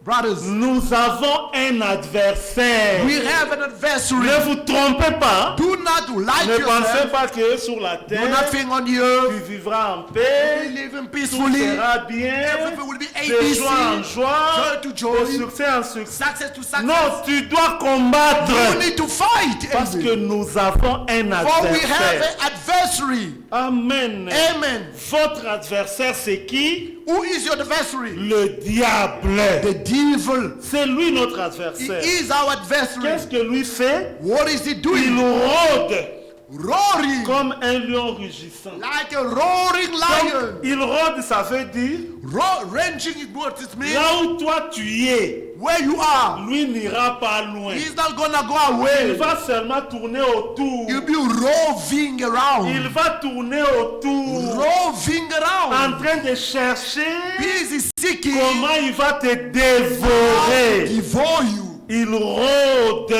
C: Brothers,
D: nous avons un adversaire.
C: we have an adversary.
D: Ne vous trompez pas.
C: Do not lie
D: Ne
C: to
D: pensez
C: yourself.
D: pas que sur la
C: Do
D: terre,
C: nothing on the
D: tu
C: earth.
D: vivras en
C: We
D: paix,
C: live
D: tout
C: peacefully.
D: sera bien,
C: Everything will be
D: de
C: ABC.
D: joie en joie,
C: Joy to
D: de
C: joy.
D: succès en succès.
C: Success to success.
D: Non, tu dois combattre
C: You need to fight.
D: parce
C: envy.
D: que nous avons un
C: For we have
D: adversaire.
C: an adversary.
D: Amen.
C: Amen.
D: Votre adversaire, c'est qui?
C: Who is your adversary?
D: Le diable.
C: The devil.
D: C'est lui notre
C: He
D: adversaire.
C: is our adversary.
D: Qu'est-ce que lui fait?
C: What is he
D: Il
C: doing?
D: rôde
C: Roaring.
D: comme un lion rugissant.
C: Like a roaring lion.
D: Comme il rôde, ça veut dire
C: Ranging is what it means.
D: là où toi tu es,
C: Where you are.
D: lui n'ira pas loin.
C: He's not gonna go
D: Il
C: away.
D: va seulement tourner autour.
C: You'll be roving
D: Il
C: around.
D: va tourner autour
C: Roving
D: en
C: around.
D: train de chercher
C: Busy seeking.
D: comment il va te dévorer.
C: Devour you.
D: Il rôde,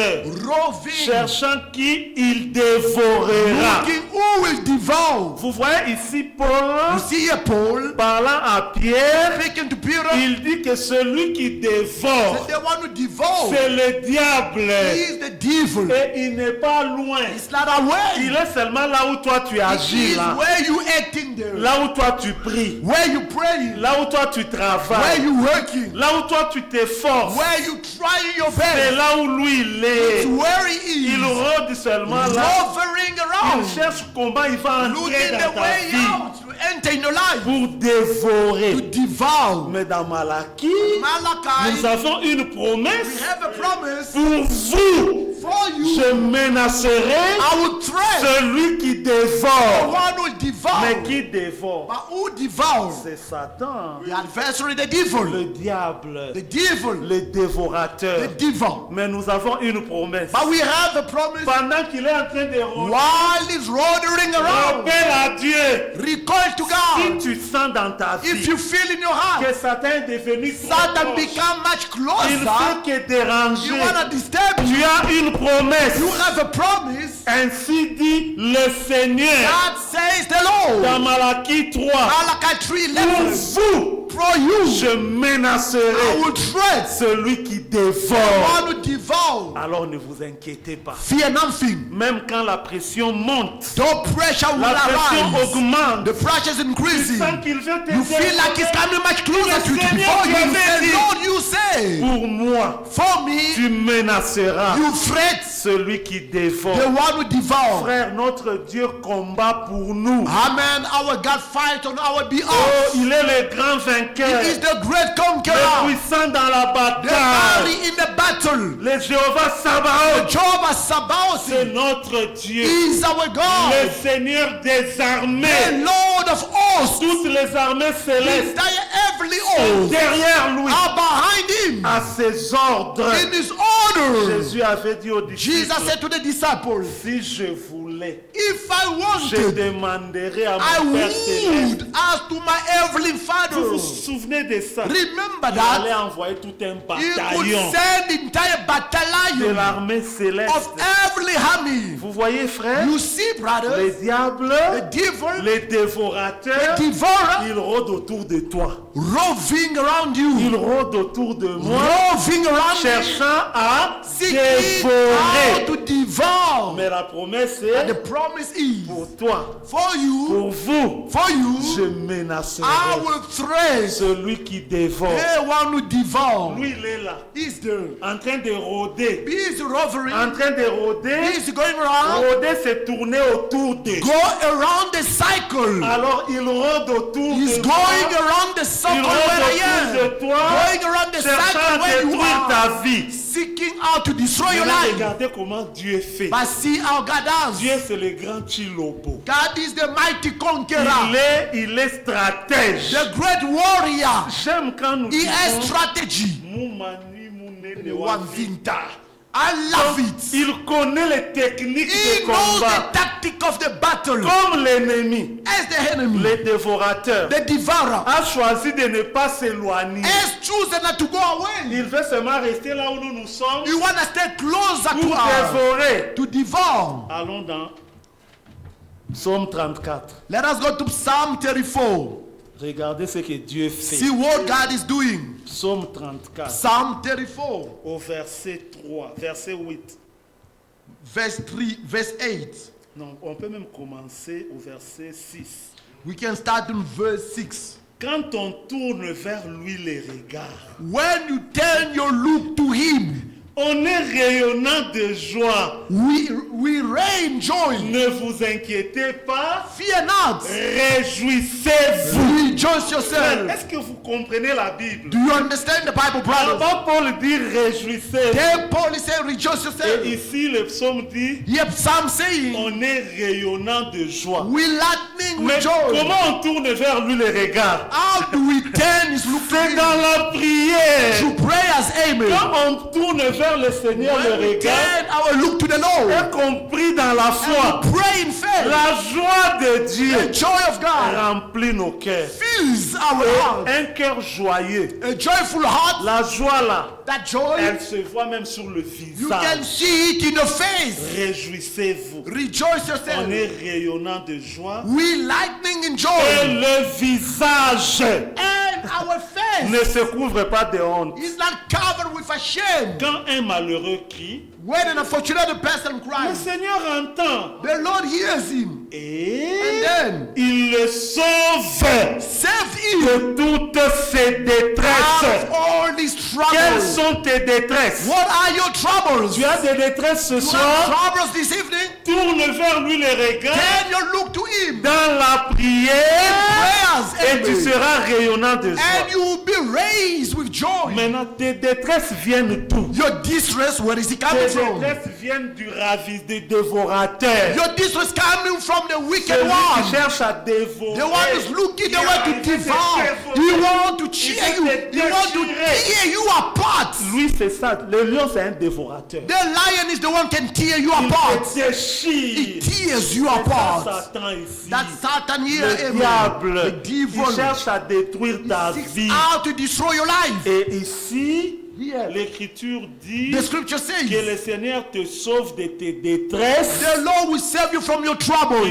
C: Roving.
D: cherchant qui il dévorera.
C: Looking who will devour.
D: Vous voyez ici
C: You
D: Paul
C: see here Paul
D: parlant à Pierre,
C: speaking to Peter.
D: il dit que celui qui dévore,
C: The one who devour.
D: c'est le diable.
C: He is the devil.
D: Et il n'est pas loin.
C: It's not away.
D: Il est seulement là où toi tu
C: He
D: agis,
C: is
D: là.
C: where you acting there.
D: Là où toi tu pries.
C: Where you praying.
D: Là où toi tu
C: Where
D: travailles.
C: you working.
D: Là où toi tu t'efforces.
C: Where you trying your
D: C'est
C: best.
D: là où lui il est.
C: It's where he is.
D: Il rôde seulement là.
C: Rovering
D: Il
C: around.
D: cherche comment il va entrer
C: Looking
D: dans
C: the
D: ta
C: way
D: vie
C: out to enter in your life.
D: pour dévorer.
C: To devour.
D: Mais dans Malachie,
C: Malachi,
D: nous avons une
C: we
D: promesse
C: have a promise
D: pour vous.
C: for you.
D: Je menacerai
C: I will threat
D: celui qui
C: the
D: dévore.
C: one who devour.
D: Mais qui dévore?
C: But who devour?
D: C'est Satan,
C: The adversary, the devil.
D: le diable,
C: The devil.
D: le dévorateur.
C: The devil.
D: Mais nous avons une promesse.
C: But we have a promise
D: Pendant qu'il est en train de rôder,
C: while he's roaring around.
D: rappelle à Dieu.
C: Recall to
D: Si
C: God.
D: tu sens dans ta
C: If
D: vie
C: you feel in your heart
D: que Satan est devenu trop
C: Satan
D: proche,
C: become much
D: il
C: closer,
D: fait que déranger.
C: you want to disturb you.
D: Tu as une promesse.
C: You have a promise.
D: Ainsi dit le Seigneur.
C: God says the Lord.
D: Dans Malachie 3.
C: Malachi
D: Pour
C: 3:11.
D: vous,
C: For you,
D: je
C: I
D: menacerai
C: will tread
D: celui qui
C: the
D: dévore.
C: one who devour.
D: Alors ne vous inquiétez pas.
C: Fear nothing.
D: Même quand la pression monte,
C: No pressure will
D: la pression
C: arise.
D: augmente.
C: The pressure is
D: Tu
C: increasing.
D: sens qu'il veut te
C: You feel like it's
D: dévorer.
C: coming much closer to you.
D: Seigneur,
C: Before
D: tu
C: you
D: avais
C: say,
D: dit.
C: Lord, you say,
D: Pour moi,
C: for me,
D: tu menaceras
C: you threat
D: celui qui dévore.
C: the one who devour.
D: Frère, notre Dieu combat pour nous.
C: Amen. Our God fight on our
D: Oh,
C: behalf.
D: il est le grand vainqueur,
C: He is the great
D: le
C: conqueror.
D: puissant dans la
C: The
D: bataille.
C: mighty in the battle.
D: Le Jéhovah
C: The
D: Sabaoth,
C: Jehovah Sabaoth
D: c'est notre Dieu,
C: is our
D: le
C: God.
D: Seigneur des
C: The
D: armées.
C: Lord of hosts.
D: Toutes les armées
C: The
D: célestes
C: entire heavenly
D: sont
C: hosts
D: derrière lui,
C: are behind him.
D: à ses ordres.
C: In his order.
D: Jésus avait dit aux
C: Jesus
D: disciples,
C: said to the disciples,
D: si je voulais,
C: if I
D: je
C: wanted,
D: demanderai à
C: I
D: mon Père céleste.
C: would ask to my heavenly
D: Vous
C: Father.
D: vous souvenez de ça?
C: Remember
D: Il allait
C: that
D: envoyer tout un
C: he could
D: bataillon
C: send the entire
D: de
C: battalion
D: l'armée céleste.
C: of heavenly army.
D: Vous voyez, frère,
C: You see,
D: les
C: brothers,
D: diables,
C: the devil,
D: les dévorateurs,
C: devourer,
D: ils rôdent autour de toi.
C: roving around you,
D: Ils rôdent autour de moi,
C: roving around you,
D: cherchant à
C: seeking how
D: dévorer.
C: to devour.
D: Mais la promesse
C: And the
D: est
C: promise is
D: pour toi,
C: for you,
D: pour vous,
C: for
D: je
C: you, I
D: menacerai
C: will threat
D: celui qui dévore.
C: the one who devour.
D: Lui, il est là,
C: He's there.
D: en train de rôder.
C: He's rovering.
D: En train de rôder.
C: He's going around.
D: Rôder, c'est tourner autour de.
C: Go around the cycle.
D: Alors, il rôde autour
C: He's
D: de
C: going
D: toi.
C: around the
D: Il
C: circle
D: rôde
C: where I
D: autour
C: am.
D: de toi,
C: Going around the
D: cherchant
C: cycle
D: à
C: where you
D: détruire
C: are.
D: ta vie.
C: seeking how to destroy your
D: Maintenant,
C: life.
D: regardez comment Dieu fait.
C: But see how God does.
D: Dieu, c'est le grand Chilobo.
C: God is the mighty conqueror,
D: Il est stratège.
C: the great warrior.
D: J'aime quand nous
C: He has
D: disons
C: strategy.
D: Moumani Mounene
C: Wavinta. I love it.
D: Il connaît les techniques
C: He
D: de
C: knows
D: combat.
C: the tactic of the battle.
D: Comme l'ennemi,
C: As the enemy,
D: le dévorateur,
C: the devourer,
D: a choisi de ne pas s'éloigner.
C: has chosen not to go away.
D: Il veut seulement rester là où nous sommes
C: You want to stay closer to
D: pour
C: us,
D: dévorer.
C: to devour.
D: Allons dans Psaume 34.
C: Let us go to Psalm 34.
D: Regardez ce que Dieu fait.
C: See what God is doing.
D: Psaume 34,
C: Psalm 34,
D: au verset 3, verset 8.
C: verse 3, verse 8.
D: Non, on peut même commencer au verset 6.
C: We can start in verse 6.
D: Quand on tourne vers lui les regards,
C: When you turn your look to him,
D: on est rayonnant de joie.
C: we reign joy.
D: Ne vous inquiétez pas,
C: Fear not.
D: réjouissez-vous.
C: Rejoice yourself.
D: Est-ce que vous comprenez la Bible?
C: Do you understand the Bible, brothers?
D: Avant Paul dit réjouissez-vous.
C: Then Paul is saying, rejoice
D: Et
C: yourself.
D: ici le psaume dit
C: Yep, Psalm saying,
D: on est rayonnant de joie.
C: we lightning
D: Mais
C: with joy.
D: comment on tourne vers lui les regards?
C: How do we turn his look to
D: C'est
C: him?
D: dans la prière.
C: Through prayers, amen.
D: Quand on tourne vers le Seigneur
C: When
D: le
C: we
D: regard,
C: turn our look to the Lord,
D: est compris dans la foi.
C: and we pray in faith,
D: La joie de Dieu
C: the joy of God
D: remplit nos cœurs.
C: fills our heart.
D: Un cœur joyeux.
C: A joyful heart,
D: La joie là,
C: that joy,
D: elle se voit même sur le
C: you can
D: visage.
C: see it in the face.
D: Réjouissez-vous.
C: Rejoice yourself.
D: On est rayonnant de joie.
C: We lightning in
D: Et
C: joy.
D: le visage
C: And our
D: ne
C: face
D: se couvre pas de honte.
C: is not covered with a shame.
D: Quand un malheureux crie,
C: When an unfortunate person
D: le
C: cries,
D: Seigneur entend.
C: the Lord hears him.
D: Et
C: And then
D: il le sauve
C: save him
D: de toutes ses
C: out
D: détresses.
C: of all these
D: Quelles
C: troubles.
D: sont tes détresses?
C: What are your troubles?
D: Tu as des détresses ce
C: You have
D: soir?
C: troubles this evening?
D: Tourne vers lui les regards
C: Turn your look to him.
D: dans la prière
C: Prayers,
D: et tu
C: amen.
D: seras rayonnant de
C: And
D: joie.
C: you will be raised with joy.
D: Maintenant, tes détresses viennent d'où?
C: Your distress, where is it coming
D: Tes
C: from?
D: détresses viennent du ravis, des dévorateurs.
C: Your distress coming from the wicked
D: Celui qui
C: one.
D: cherche à dévorer.
C: The one who's looking the
D: Qui
C: way to
D: arrive à te
C: devour.
D: dévorer.
C: He want to cheer
D: veut
C: you.
D: te
C: He want to
D: déchirer.
C: tear you apart.
D: Lui, c'est ça. Le lion, c'est un dévorateur.
C: The lion is the one can tear you
D: Il
C: apart.
D: te déchire.
C: He tears you
D: C'est
C: apart.
D: Satan ici.
C: That Satan here,
D: Le
C: amen.
D: diable,
C: The
D: il
C: devil
D: cherche à détruire ta
C: seeks
D: vie.
C: out to destroy your life.
D: Et ici,
C: Here,
D: l'Écriture dit
C: the scripture
D: que
C: says,
D: le Seigneur te sauve de tes détresses.
C: the Lord will save you from your trouble.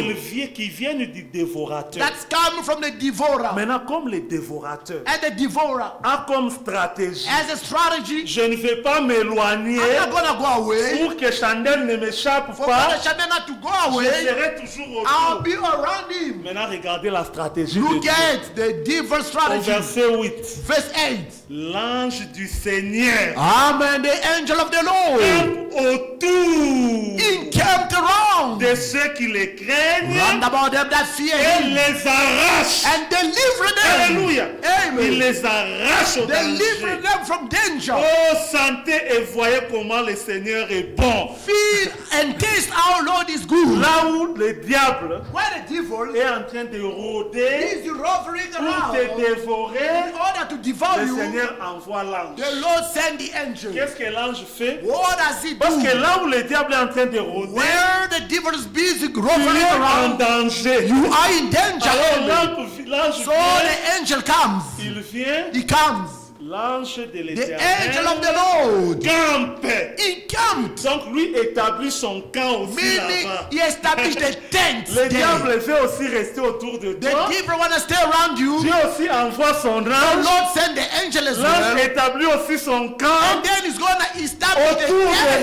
D: Qui viennent du dévorateur.
C: That's coming from the devourer.
D: Maintenant, comme le dévorateur
C: And the devourer,
D: a comme stratégie,
C: as a strategy,
D: je ne vais pas m'éloigner
C: I'm not gonna go away.
D: pour que Chandel ne m'échappe
C: For
D: pas.
C: Brother Shaddai not to go
D: Je
C: away,
D: serai toujours
C: I'll
D: autour.
C: be around him.
D: Maintenant, regardez la stratégie de
C: Look
D: Dieu.
C: at the devil
D: Au
C: strategy.
D: verset 8.
C: Verse 8.
D: L'ange du Seigneur
C: Amen. The angel of the Lord
D: campe autour
C: encamped around
D: de ceux qui les craignent
C: round about them that fear
D: et
C: him
D: les arrache.
C: and deliver them.
D: Alléluia. Il
C: Amen.
D: les arrache au
C: Deliver
D: danger.
C: them from danger.
D: Oh, sentez et voyez comment le Seigneur est bon.
C: Feel and taste our Lord is good.
D: Là où le diable
C: Where the devil
D: est en train de rôder
C: is rovering
D: pour
C: around
D: te dévorer,
C: in order to devour
D: le
C: you,
D: Seigneur envoie l'ange.
C: the Lord send the angel.
D: Qu'est-ce que l'ange fait?
C: What does he
D: Parce que
C: do?
D: là où le diable est en train de rôder,
C: Where the devil is busy
D: il
C: rovering
D: est en
C: around,
D: danger.
C: you are in danger.
D: Alors
C: Amen.
D: l'ange
C: So
D: vient,
C: the angel comes.
D: il vient,
C: He comes.
D: l'ange de
C: The angel of
D: l'Éternel
C: the Lord.
D: campe.
C: He camped.
D: Donc lui établit son camp aussi
C: Meaning
D: là-bas.
C: he established a tent
D: Le
C: there.
D: diable veut aussi rester autour de
C: The
D: toi.
C: devil want to stay around you.
D: Dieu aussi envoie son
C: The
D: ange.
C: Lord send the angel as
D: L'ange
C: well.
D: établit aussi son
C: And
D: camp.
C: then he's going to establish
D: Autour de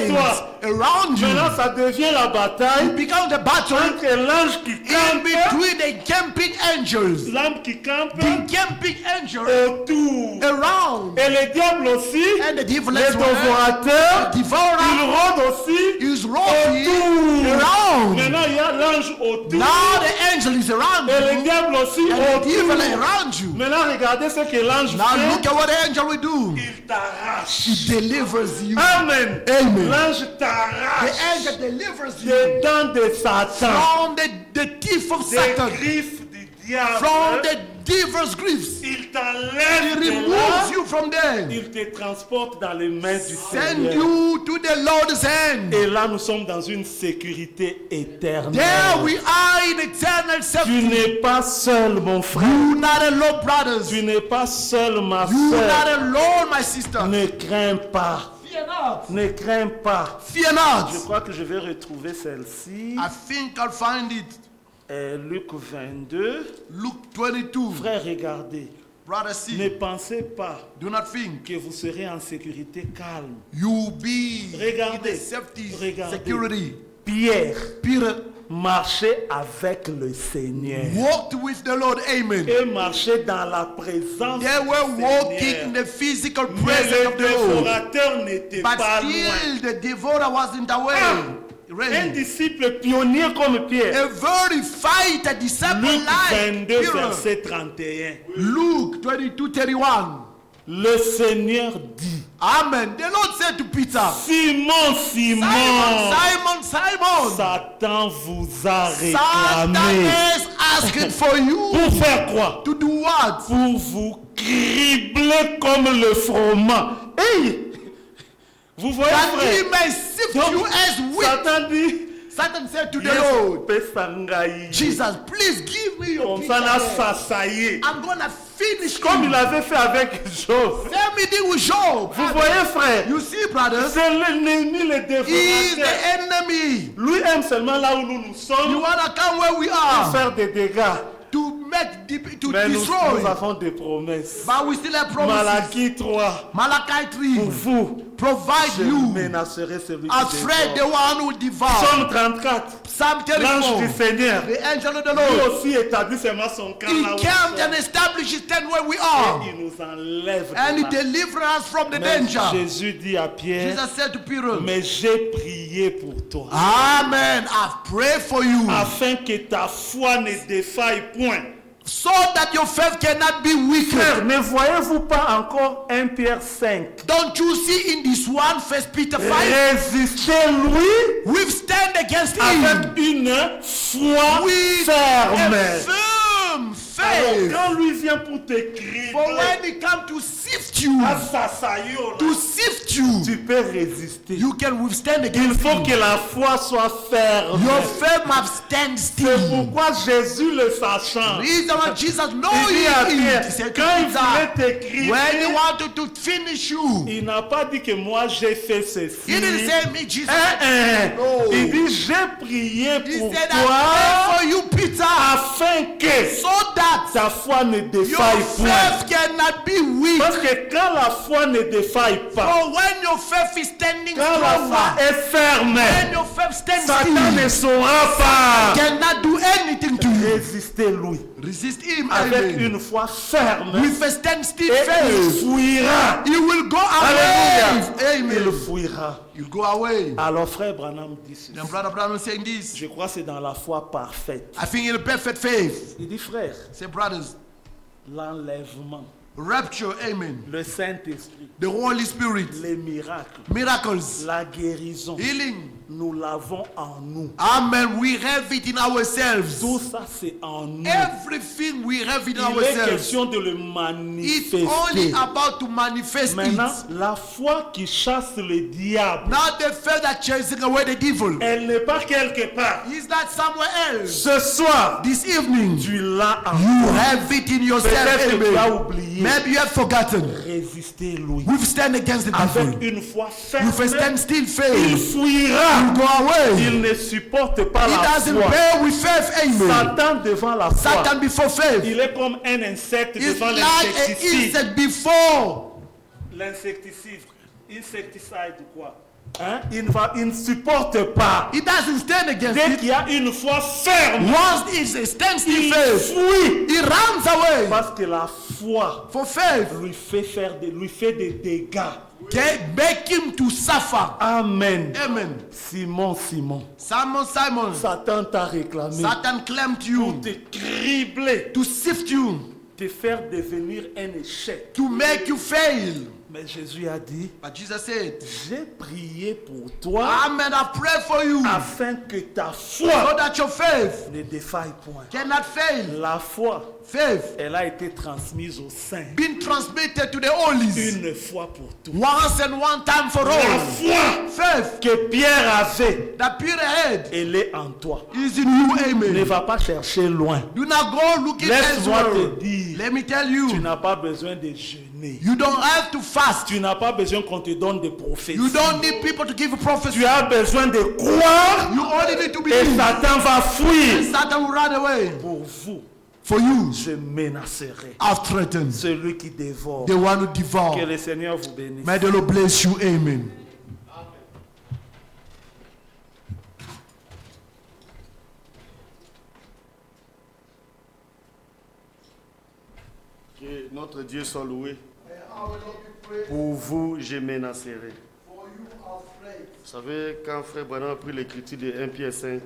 C: the
D: toi.
C: tent around you.
D: Maintenant, ça devient la bataille
C: It becomes the battle
D: entre l'ange qui
C: in
D: campe,
C: between the camping angels.
D: l'âme qui campe
C: The camping angel
D: autour.
C: around.
D: Et le diable aussi,
C: And the devil
D: les
C: as well.
D: dévorateurs,
C: The
D: ils
C: devourer
D: rôdent aussi
C: is rolling
D: autour.
C: around.
D: Maintenant, il y a l'ange ange autour.
C: Now the angel is around
D: Et le
C: you.
D: diable aussi
C: And the devil is
D: autour.
C: around you.
D: Maintenant, regardez ce que l'ange
C: Now look
D: fait.
C: at what the angel will do.
D: Il t'arrache.
C: He delivers you.
D: Amen.
C: Amen.
D: L'ange
C: The
D: t'arrache
C: angel delivers you
D: des dents de Satan,
C: from the teeth of
D: des
C: Satan,
D: griffes du
C: from
D: diable.
C: the devil's griefs.
D: Il
C: He
D: t'enlève de
C: removes
D: là.
C: you from there.
D: Il te transporte dans les mains du
C: Send
D: Seigneur.
C: you to the Lord's hand.
D: Et là, nous sommes dans une sécurité éternelle.
C: There we are in eternal
D: Tu
C: safety.
D: n'es pas seul, mon frère.
C: You not alone, brothers.
D: Tu n'es pas seul, ma
C: You not
D: soeur.
C: alone, my sister.
D: Ne crains pas.
C: Fear not.
D: Ne crains pas.
C: Fear not.
D: Je crois que je vais retrouver celle-ci.
C: I think I'll find it.
D: Luc 22.
C: Luke 22.
D: Frère, regardez.
C: Brother,
D: Ne
C: see.
D: pensez pas
C: Do not think
D: que vous serez en sécurité calme.
C: you be in
D: Regardez.
C: the safety,
D: Regardez.
C: security.
D: Pierre
C: Peter
D: marchait avec le Seigneur.
C: walked with the Lord. Amen.
D: Et marchait dans la présence
C: They were
D: du
C: walking in
D: Seigneur.
C: the physical
D: Mais
C: presence
D: le
C: of the Lord.
D: dévorateur n'était
C: But
D: pas loin.
C: still, the devourer wasn't away.
D: Un
C: Ready.
D: disciple pionnier comme Pierre.
C: A very fighter, disciple
D: Luc
C: like
D: 22,
C: Peter.
D: verset 31.
C: Luke 22:31.
D: Le Seigneur dit,
C: Amen. The Lord said to Peter,
D: Simon, Simon,
C: Simon, Simon,
D: Satan vous a
C: Satan
D: réclamé.
C: is asking for you
D: Pour faire quoi?
C: to do what?
D: Pour vous cribler comme le froment. Hey! Vous voyez,
C: That he
D: frère?
C: may sift
D: Donc,
C: you as wheat.
D: Satan dit,
C: Satan said to the
D: Yesu
C: Lord,
D: pesa ngai.
C: Jesus, please give me your
D: Comme ça, na
C: picture.
D: s'assailler.
C: I'm gonna finish
D: Comme il
C: him.
D: avait fait avec Job.
C: Let me deal with Job.
D: Vous voyez, frère?
C: You see, brothers,
D: C'est l'ennemi, le
C: he is
D: dévorateur.
C: the enemy.
D: Lui aime seulement là où nous
C: You
D: sommes
C: wanna come where we
D: pour
C: are
D: faire des dégâts.
C: to to
D: Mais nous
C: destroy.
D: avons des promesses.
C: But we still have promises.
D: Malachie 3.
C: Malachi
D: Pour
C: 3.
D: vous,
C: Provide
D: je
C: you
D: menacerai celui qui
C: afraid the
D: dévore.
C: one who devour.
D: Psaume 34.
C: Psalm
D: L'ange du
C: 34.
D: Seigneur.
C: The angel of the
D: Lui
C: Lord.
D: aussi établit seulement son camp
C: He
D: là où nous
C: came
D: sommes.
C: and established his tent where we are.
D: Et il nous enlève
C: And
D: de
C: he
D: là.
C: delivered us from the
D: Mais
C: danger.
D: Jésus dit à Pierre,
C: Jesus said to Peter,
D: mais j'ai prié pour toi,
C: Amen, I've prayed for you
D: afin que ta foi ne défaille point.
C: so that your faith cannot be
D: Frère,
C: weakened.
D: ne voyez-vous pas encore 1 Pierre 5?
C: Don't you see in this one, 1 Peter 5,
D: Résistez-lui
C: withstand against him
D: avec une foi
C: with
D: ferme.
C: a firm
D: Alors,
C: faith.
D: quand lui vient pour te
C: For
D: crier,
C: when he comes to sift you,
D: à s'assailler,
C: to sift you,
D: tu peux résister.
C: you can withstand
D: Il
C: against
D: faut
C: him.
D: que la foi soit ferme.
C: Your faith must stand
D: C'est
C: still.
D: pourquoi Jésus, le sachant,
C: Reason why Jesus
D: il
C: knows
D: dit à Pierre,
C: it. He said to
D: quand il
C: Peter,
D: voulait t'écrire,
C: when he wanted to finish you,
D: il n'a pas dit que moi j'ai fait ceci.
C: he didn't say me, Jesus. No.
D: Il dit j'ai prié
C: He
D: pour
C: said,
D: toi
C: I pray for you, Peter,
D: afin que
C: so that
D: ta foi ne
C: your
D: défaille point.
C: faith cannot be weak.
D: Parce que quand la foi ne défaille pas,
C: For when your faith is standing
D: quand la foi
C: stronger,
D: est ferme,
C: when your faith stands
D: Satan ne
C: still,
D: saura pas
C: cannot do anything to you.
D: résister lui.
C: Resist him,
D: Avec
C: amen.
D: une foi ferme,
C: With a stand still
D: et il
C: faith,
D: fuira.
C: he will go
D: Alléluia.
C: away.
D: Il
C: Amen.
D: fuira.
C: You go away.
D: Alors frère Branham dit ceci.
C: Then Brother Branham is saying this.
D: Je crois que c'est dans la foi parfaite.
C: I think in a perfect faith.
D: Il dit frère,
C: Say, brothers,
D: l'enlèvement,
C: rapture, amen.
D: le Saint-Esprit,
C: The Holy Spirit,
D: les miracles,
C: miracles,
D: la guérison,
C: healing.
D: nous l'avons en nous.
C: Amen. We have it in ourselves.
D: Tout ça c'est en nous.
C: Everything we have in
D: Il est
C: ourselves.
D: question de le
C: It's only
D: manifester.
C: about to manifest
D: Maintenant,
C: it.
D: la foi qui chasse le diable,
C: Not the faith that chasing away the devil.
D: elle n'est pas quelque part.
C: Is that somewhere else?
D: Ce soir,
C: This evening,
D: tu l'as en
C: you
D: toi.
C: have it in yourself.
D: Peut-être que tu as
C: Amen.
D: oublié.
C: Maybe you have forgotten.
D: Résister lui.
C: Withstand against the
D: Avec
C: devil.
D: une foi ferme,
C: With a stand still
D: il
C: faith.
D: fuira.
C: You go away.
D: Il ne supporte pas
C: He
D: la
C: doesn't
D: foi.
C: bear with faith. Amen.
D: Satan devant la foi,
C: Satan before faith.
D: il est comme un insecte
C: It's
D: devant
C: like an
D: l'insecticide.
C: insect before.
D: L'insecticide, insecticide ou quoi? Hein? Il ne supporte pas.
C: He doesn't stand against
D: Dès
C: it.
D: qu'il y a une foi ferme,
C: Once it's a stand still
D: il
C: faith,
D: fuit.
C: he runs away.
D: Parce que la foi
C: For faith,
D: lui fait des dégâts.
C: Make him to suffer.
D: Amen.
C: Amen.
D: Simon,
C: Simon,
D: Satan t'a réclamé
C: Satan claimed
D: pour
C: you
D: te cribler,
C: to sift you,
D: te faire devenir un échec.
C: to make you fail.
D: Mais Jésus a dit,
C: But Jesus said,
D: j'ai prié pour toi
C: Amen, I pray for you
D: afin que ta
C: so
D: foi
C: that your faith
D: ne défaille point.
C: cannot fail.
D: La foi,
C: Faith
D: elle a été transmise aux saints
C: being transmitted to the holies
D: une fois pour toutes.
C: once and one time for
D: La
C: all.
D: foi
C: Faith
D: que Pierre avait,
C: that Peter had
D: elle est en toi.
C: is in you.
D: Ne
C: Amen.
D: va pas chercher loin.
C: Do not go looking
D: Laisse-moi
C: elsewhere.
D: te dire,
C: Let me tell
D: tu
C: you,
D: n'as pas besoin de jeûner.
C: you don't have to fast.
D: Tu n'as pas besoin qu'on te donne des prophéties.
C: You don't need people to give you prophecy.
D: Tu as besoin de croire
C: You only need to
D: et
C: believe.
D: Satan va fuir.
C: Satan will run away.
D: Pour vous,
C: For you,
D: je menacerai
C: I've threatened
D: celui qui dévore.
C: the one who
D: Que
C: devour.
D: le Seigneur vous bénisse.
C: May the Lord bless you. Amen.
A: Que notre Dieu soit loué. Pour vous, je menacerai. Vous savez, quand Frère Branham a pris l'écriture de 1 Pierre 5,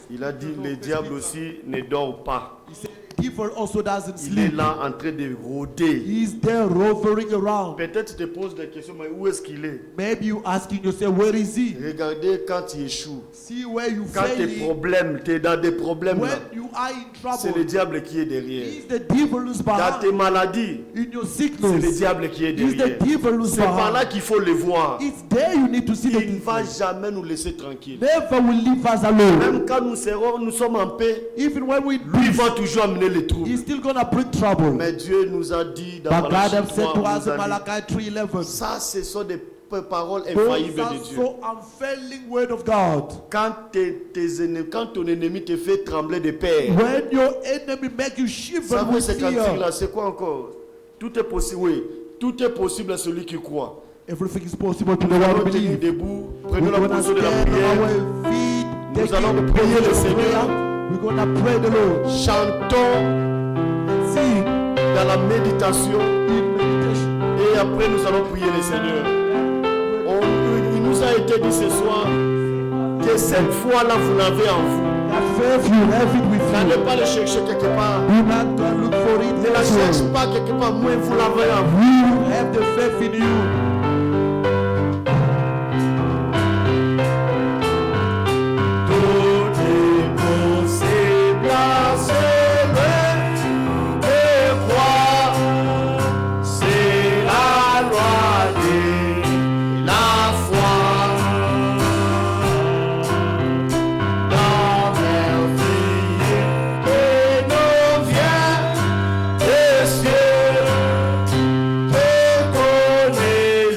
A: il a dit, le diable aussi ne dort pas.
E: Evil also doesn't
A: Il est
E: sleep.
A: là en train de rôder.
E: He's there rovering around.
A: Peut-être tu te poses des questions, mais où est-ce qu'il est?
E: Maybe you asking yourself, where is he?
A: Regardez quand il échoue.
E: See where you
A: Quand tes
E: fail.
A: problèmes, tu es dans des problèmes là,
E: When you are in
A: c'est le
E: trouble,
A: diable qui est derrière.
E: he's the devil who's
A: Dans
E: behind.
A: tes maladies,
E: In your
A: c'est le
E: sickness,
A: diable qui est
E: he's the
A: derrière.
E: devil who's
A: C'est par là
E: behind.
A: qu'il faut le voir.
E: It's there you need to see the
A: Il ne va
E: devil.
A: jamais nous laisser tranquilles.
E: Never will leave us alone.
A: Même quand nous sommes en paix,
E: Even when we
A: lui
E: lose,
A: va toujours amener les troubles.
E: he's still gonna bring trouble.
A: Mais Dieu nous a dit dans
E: But God
A: Malachie
E: have said
A: 3,
E: to
A: nous
E: us in
A: a dit,
E: Malachi 3:11,
A: ça, ce sont des paroles
E: those
A: infaillibles
E: are
A: de Dieu.
E: so unfailing word of God.
A: Quand, quand ton ennemi te fait trembler de peur,
E: When your enemy make you shiver
A: ça vous
E: with
A: ce cantique
E: fear,
A: là, c'est quoi encore? Tout est possible, oui. Tout est possible à celui qui croit.
E: everything is possible to the
A: Nous
E: one
A: allons
E: who
A: tenir
E: believes.
A: debout,
E: We're
A: prenons la
E: gonna
A: position de la
E: stand on
A: prière,
E: our feet,
A: Nous allons
E: taking
A: prier le
E: position of
A: Seigneur.
E: prayer. We're gonna pray the Lord.
A: chantons
E: Sing
A: dans la méditation
E: in meditation.
A: et après nous allons prier le Seigneur. Il nous a été dit ce soir que cette foi-là vous l'avez en vous.
E: That faith you have it with
A: N'allez
E: you.
A: pas le chercher quelque part.
E: Do not go look for it
A: Ne la cherche
E: elsewhere.
A: pas quelque part, moins vous l'avez en vous.
E: You have the faith in you.
A: Tout est possible à celui qui croit. C'est la loi de la foi. La merveille qui nous vient des cieux, te connaît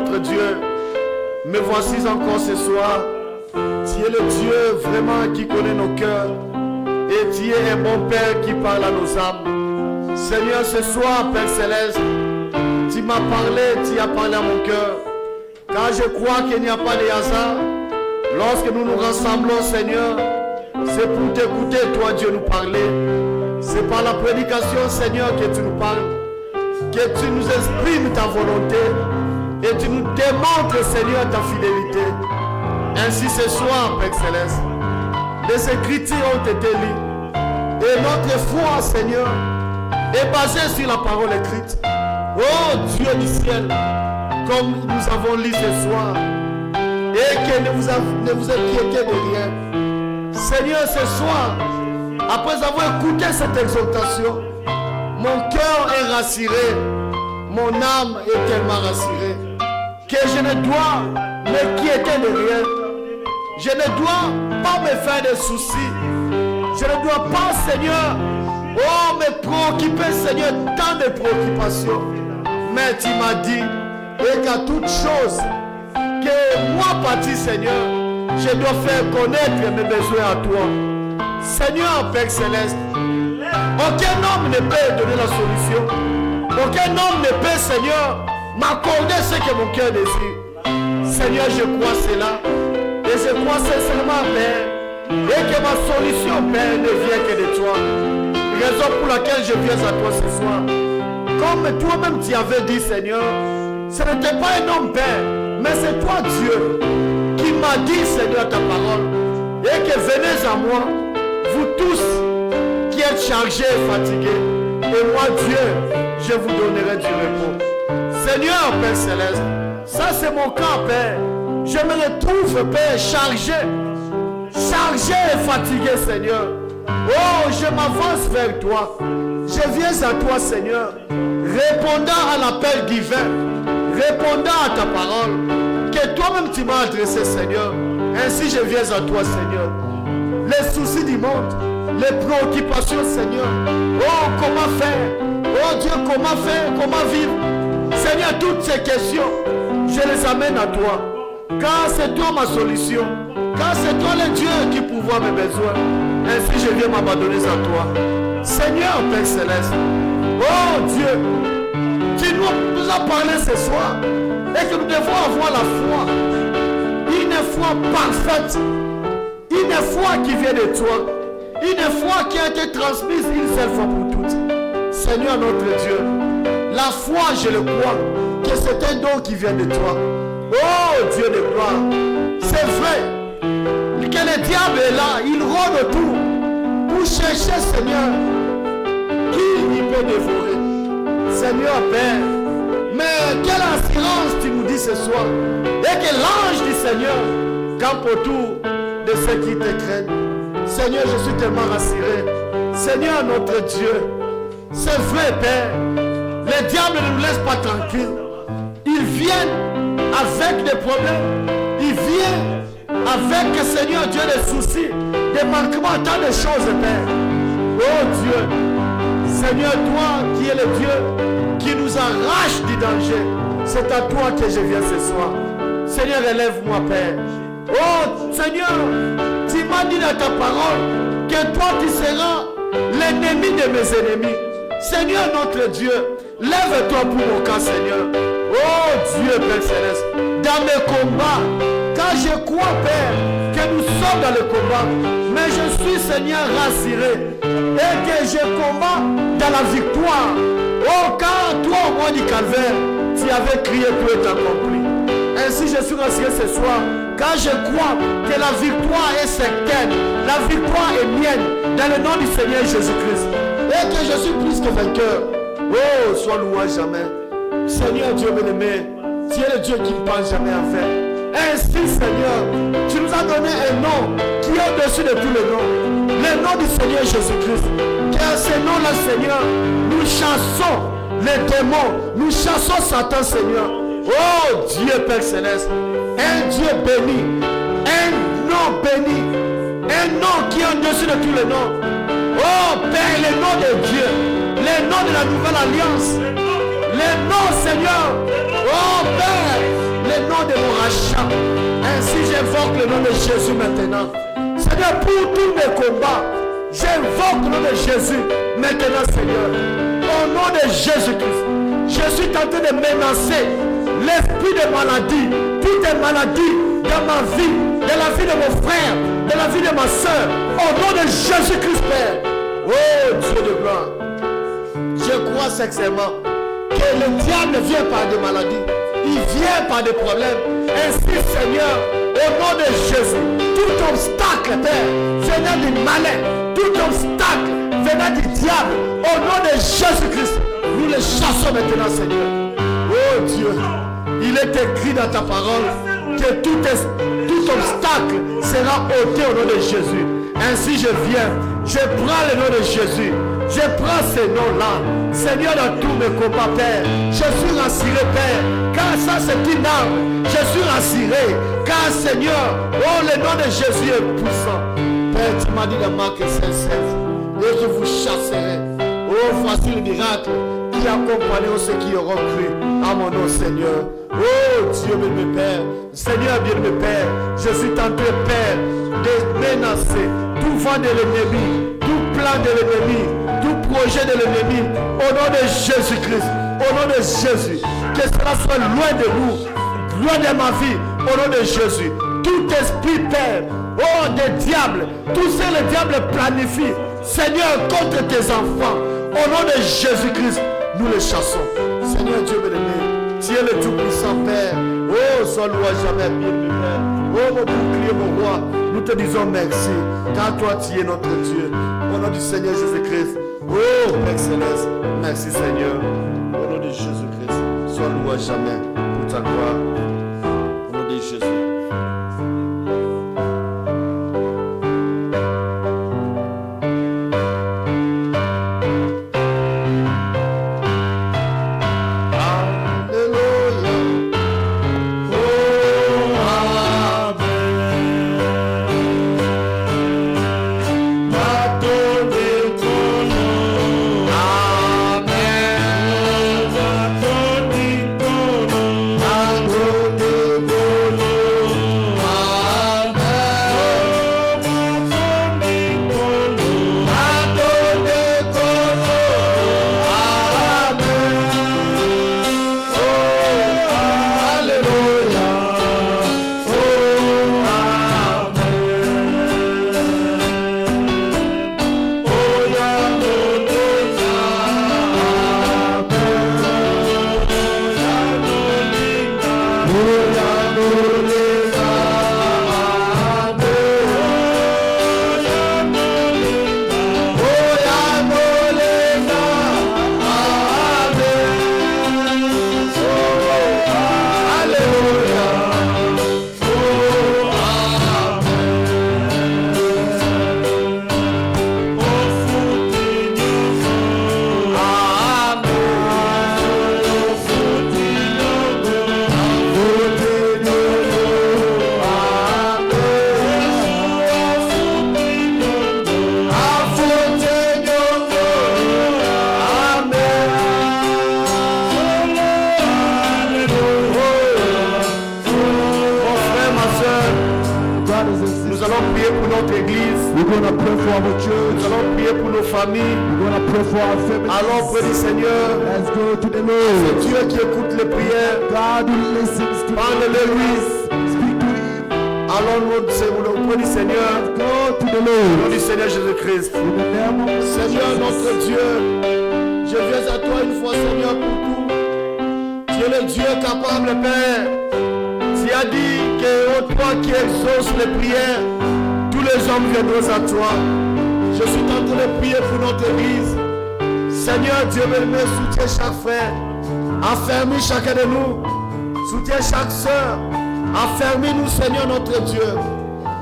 A: notre Dieu, me voici encore ce soir. Tu es le Dieu vraiment qui connaît nos cœurs. Et tu es un bon Père qui parle à nos âmes. Seigneur, ce soir, Père Céleste, tu m'as parlé, tu as parlé à mon cœur. Car je crois qu'il n'y a pas de hasard. Lorsque nous nous rassemblons, Seigneur, c'est pour t'écouter, toi, Dieu, nous parler. C'est par la prédication, Seigneur, que tu nous parles. Que tu nous exprimes ta volonté. Et tu nous démontres, Seigneur, ta fidélité. Ainsi, ce soir, Père Céleste, les Écritures ont été lues. Et notre foi, Seigneur, est basée sur la parole écrite. Oh Dieu du ciel, comme nous avons lu ce soir, et que ne vous inquiétez de rien. Seigneur, ce soir, après avoir écouté cette exhortation, mon cœur est rassuré, mon âme est tellement rassurée, que je ne dois m'inquiéter de rien. Je ne dois pas me faire de soucis. Je ne dois pas, Seigneur, oh, me préoccuper, Seigneur, tant de préoccupations. Mais tu m'as dit, et qu'à toute chose, que moi, parti, Seigneur, je dois faire connaître mes besoins à toi. Seigneur, Père Céleste, aucun homme ne peut donner la solution. Aucun homme ne peut, Seigneur, m'accorder ce que mon cœur désire. Seigneur, je crois cela. Et je crois sincèrement, Père, et que ma solution, Père, ne vient que de toi. Raison pour laquelle je viens à toi ce soir. Comme toi-même tu avais dit, Seigneur, ce n'était pas un homme, Père, mais c'est toi, Dieu, qui m'a dit, Seigneur, ta parole. Et que venez à moi, vous tous qui êtes chargés et fatigués. Et moi, Dieu, je vous donnerai du repos. Seigneur, Père Céleste, ça c'est mon cas, Père. Je me retrouve, Père, chargé et fatigué, Seigneur. Oh, je m'avance vers toi. Je viens à toi, Seigneur, répondant à l'appel divin, répondant à ta parole, que toi-même tu m'as adressé, Seigneur. Ainsi je viens à toi, Seigneur. Les soucis du monde, les préoccupations, Seigneur. Oh, comment faire? Oh Dieu, comment faire? Comment vivre? Seigneur, toutes ces questions, je les amène à toi. Car c'est toi ma solution. Car c'est toi le Dieu qui pourvoit mes besoins. Ainsi je viens m'abandonner à toi. Seigneur, Père Céleste. Oh Dieu, tu nous as parlé ce soir. Et que nous devons avoir la foi. Une foi parfaite. Une foi qui vient de toi. Une foi qui a été transmise une seule fois pour toutes. Seigneur notre Dieu, la foi, je le crois, que c'est un don qui vient de toi. Oh Dieu de gloire, c'est vrai que le diable est là, il rôde autour pour chercher, Seigneur, qui il peut dévorer. Seigneur Père, mais quelle assurance tu nous dis ce soir, et que l'ange du Seigneur campe autour de ceux qui te craignent. Seigneur, je suis tellement rassuré. Seigneur notre Dieu, c'est vrai Père, le diable ne nous laisse pas tranquilles. Ils viennent avec des problèmes. Ils viennent avec, Seigneur Dieu, des soucis, des manquements, tant de choses, Père. Oh Dieu, Seigneur, toi qui es le Dieu qui nous arrache du danger, c'est à toi que je viens ce soir. Seigneur, élève-moi, Père. Oh Seigneur, tu m'as dit dans ta parole que toi tu seras l'ennemi de mes ennemis. Seigneur notre Dieu, lève-toi pour mon cas, Seigneur. Oh Dieu, Père Céleste, dans mes combats, car je crois, Père, que nous sommes dans le combat, mais je suis, Seigneur, rassuré et que je combats dans la victoire. Oh, car toi, au mois du calvaire, tu avais crié, tout est accompli. Ainsi, je suis rassuré ce soir, car je crois que la victoire est certaine, la victoire est mienne, dans le nom du Seigneur Jésus-Christ, et que je suis plus que vainqueur. Oh, sois loué jamais. Seigneur Dieu bien-aimé, tu es le Dieu qui ne pense jamais à faire. Ainsi, Seigneur, tu nous as donné un nom qui est au-dessus de tous les noms, le nom du Seigneur Jésus-Christ. Car ce nom-là, Seigneur, nous chassons les démons, nous chassons Satan, Seigneur. Oh Dieu Père Céleste, un Dieu béni, un nom béni, un nom qui est au-dessus de tous les noms. Oh Père, le nom de Dieu, le nom de la nouvelle alliance, le nom, Seigneur. Oh Père, de mon rachat. Ainsi j'invoque le nom de Jésus maintenant. Seigneur, pour tous mes combats, j'invoque le nom de Jésus maintenant, Seigneur. Au nom de Jésus-Christ, je suis tenté de menacer l'esprit de maladie, toutes les maladies dans ma vie, dans la vie de mon frère, dans la vie de ma soeur. Au nom de Jésus-Christ, Père. Oh Dieu de gloire. Je crois sincèrement que le diable vient par des maladies. Il vient par des problèmes. Ainsi, Seigneur, au nom de Jésus, tout obstacle, Père, venant du malin, tout obstacle venant du diable, au nom de Jésus-Christ, nous les chassons maintenant, Seigneur. Oh Dieu, il est écrit dans ta parole que tout obstacle sera ôté au nom de Jésus. Ainsi je viens, je prends le nom de Jésus, je prends ces noms-là. Seigneur, dans tous mes combats, Père, je suis rassuré, Père, car ça c'est une arme. Je suis rassuré, car Seigneur, oh, le nom de Jésus est puissant. Père, tu m'as dit dans Marc 16, et je vous chasserai. Oh, voici le miracle qui accompagneront ceux qui auront cru à mon nom, Seigneur. Oh, Dieu, bien Père, Seigneur, bien mes Père, je suis tenté, Père, de menacer tout vent de l'ennemi, tout plan de l'ennemi, tout projet de l'ennemi, au nom de Jésus-Christ, au nom de Jésus, que cela soit loin de nous, loin de ma vie, au nom de Jésus. Tout esprit, Père, oh, des diables, tout ce que le diable planifie, Seigneur, contre tes enfants, au nom de Jésus-Christ, nous les chassons. Seigneur Dieu bien-aimé, tu es le Tout-Puissant, Père. Oh, sois loué jamais, bien-aimé, Père. Oh, mon bouclier, mon roi, nous te disons merci, car toi, tu es notre Dieu. Au nom du Seigneur Jésus-Christ. Oh, Père Céleste, merci, Seigneur. Au nom de Jésus-Christ, sois loué jamais pour ta gloire. Au nom de Jésus. Allons auprès du Seigneur.
E: Let's go to the
A: C'est
E: Lord.
A: Dieu qui écoute les prières.
E: God who listens to
A: Parle-le-lui.
E: Speak to him.
A: Allons auprès du Seigneur.
E: Go to the
A: Au nom
E: Lord.
A: du Seigneur Jésus-Christ.
E: In the name of
A: Seigneur
E: Jesus.
A: notre Dieu, je viens à toi une fois, Seigneur, pour tout. Tu es le Dieu capable, Père. Tu as dit que ô toi qui exauces les prières, tous les hommes viendront à toi. Je suis en train de prier pour notre église. Seigneur Dieu bien-aimé, soutiens chaque frère. Affermis chacun de nous. Soutiens chaque soeur. Affermis-nous, Seigneur notre Dieu.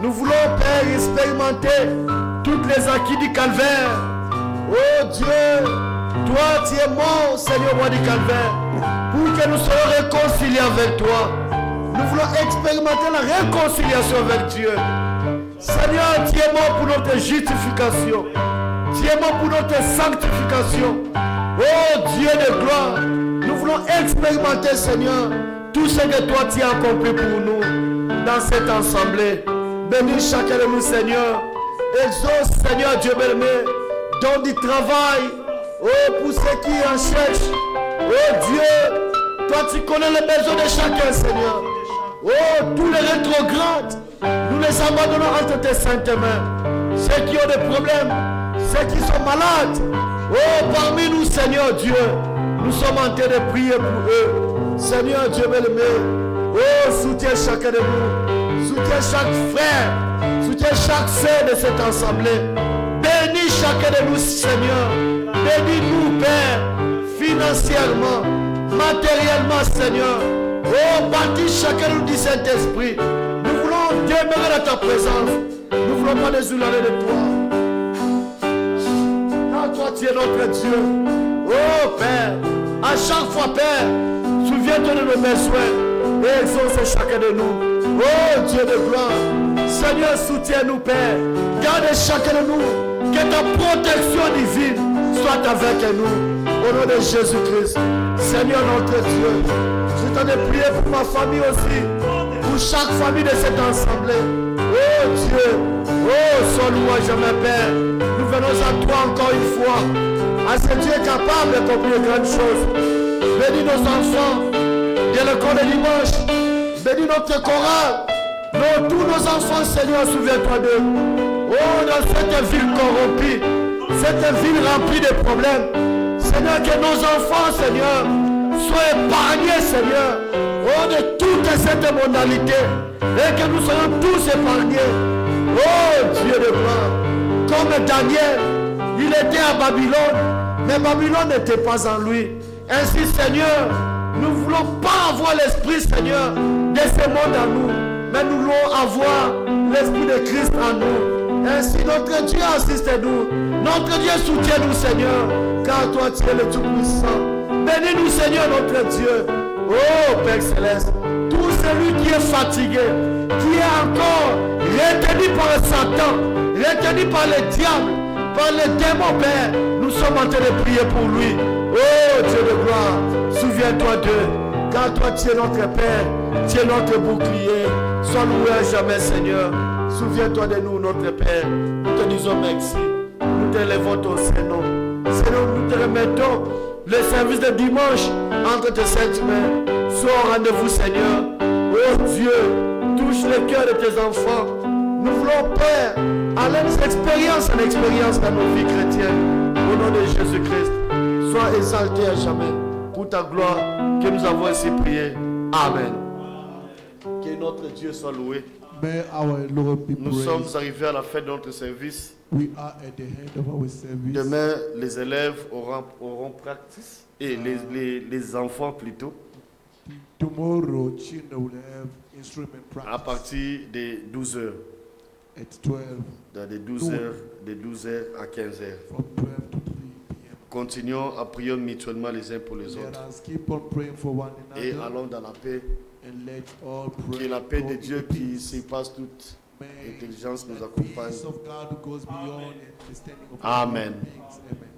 A: Nous voulons, Père, expérimenter toutes les acquis du calvaire. Oh Dieu, toi tu es mort, Seigneur roi du calvaire, pour que nous soyons réconciliés avec toi. Nous voulons expérimenter la réconciliation avec Dieu. Seigneur, tu es mort pour notre justification. Tu es mort pour notre sanctification. Oh Dieu de gloire, nous voulons expérimenter, Seigneur, tout ce que toi tu as accompli pour nous dans cette assemblée. Bénis chacun de nous, Seigneur. Exauce, Seigneur Dieu bien-aimé, donne du travail. Oh, pour ceux qui en cherchent. Oh Dieu, toi tu connais les besoins de chacun, Seigneur. Oh, tous les rétrogrades, nous les abandonnons entre tes saintes mains. Ceux qui ont des problèmes, ceux qui sont malades. Oh, parmi nous, Seigneur Dieu, nous sommes en train de prier pour eux. Seigneur Dieu bien-aimé, oh, soutiens chacun de nous. Soutiens chaque frère, soutiens chaque sœur de cette assemblée. Bénis chacun de nous, Seigneur. Bénis-nous, Père, financièrement, matériellement, Seigneur. Oh, bâtis chacun de nous du Saint-Esprit. Nous voulons demeurer dans ta présence. Nous ne voulons pas nous éloigner de toi. Car toi, tu es notre Dieu. Oh, Père, à chaque fois, Père, souviens-toi de nos besoins et exauce chacun de nous. Oh, Dieu de gloire, Seigneur, soutiens-nous, Père. Garde chacun de nous. Que ta protection divine soit avec nous. Au nom de Jésus-Christ. Seigneur, notre Dieu, je t'en ai prié pour ma famille aussi. Pour chaque famille de cette assemblée. Oh Dieu, oh, sois loué jamais, Père. Nous venons à toi encore une fois. À ce Dieu capable d'accomplir de grandes choses. Bénis nos enfants dès le corps de dimanche. Bénis notre chorale. Tous nos enfants, Seigneur, souviens-toi d'eux. Oh, dans cette ville corrompue, cette ville remplie de problèmes. Seigneur, que nos enfants, Seigneur, soient épargnés, Seigneur. Oh, de toute cette modalité. Et que nous soyons tous épargnés. Oh, Dieu de gloire. Comme Daniel, il était à Babylone, mais Babylone n'était pas en lui. Ainsi, Seigneur, nous ne voulons pas avoir l'esprit, Seigneur, de ce monde en nous, mais nous voulons avoir l'esprit de Christ en nous. Ainsi, notre Dieu assiste-nous. Notre Dieu soutient-nous, Seigneur, car toi, tu es le Tout-Puissant. Bénis-nous, Seigneur, notre Dieu. Oh, Père Céleste, tout celui qui est fatigué, qui est encore retenu par Satan, retenu par le diable, par les démons, Père, nous sommes en train de prier pour lui. Oh, Dieu de gloire, souviens-toi d'eux, car toi, tu es notre Père, tu es notre bouclier. Sois loué à jamais, Seigneur. Souviens-toi de nous, notre Père. Nous te disons merci. Nous t'élevons ton Seigneur. Seigneur, nous te remettons le service de dimanche entre tes saintes mains. Sois au rendez-vous, Seigneur. Oh Dieu, touche le cœur de tes enfants. Nous voulons, Père, aller d'expérience en expérience dans nos vies chrétiennes. Au nom de Jésus-Christ, sois exalté à jamais pour ta gloire que nous avons ainsi prié. Amen. Que notre Dieu soit loué.
C: May our Lord be
A: Nous
C: praised.
A: sommes arrivés à la fin de notre service.
C: We are at the end of our service.
A: Demain, les élèves auront practice et les enfants plutôt
C: Tomorrow, children will have instrument
A: à
C: practice
A: partir de 12h.
C: at 12,
A: De 12h à 15h.
C: from 12 to 3 p.m.
A: Continuons à prier mutuellement les uns pour les
C: Let
A: autres.
C: us keep on praying for one
A: Et
C: another
A: allons dans la paix.
C: and let all pray.
A: Que la paix
C: go
A: de
C: in
A: Dieu
C: peace.
A: qui surpasse toute
C: May
A: intelligence nous
C: the
A: accompagne.
C: peace of God who goes beyond understanding of
A: Amen.
C: human beings. Amen.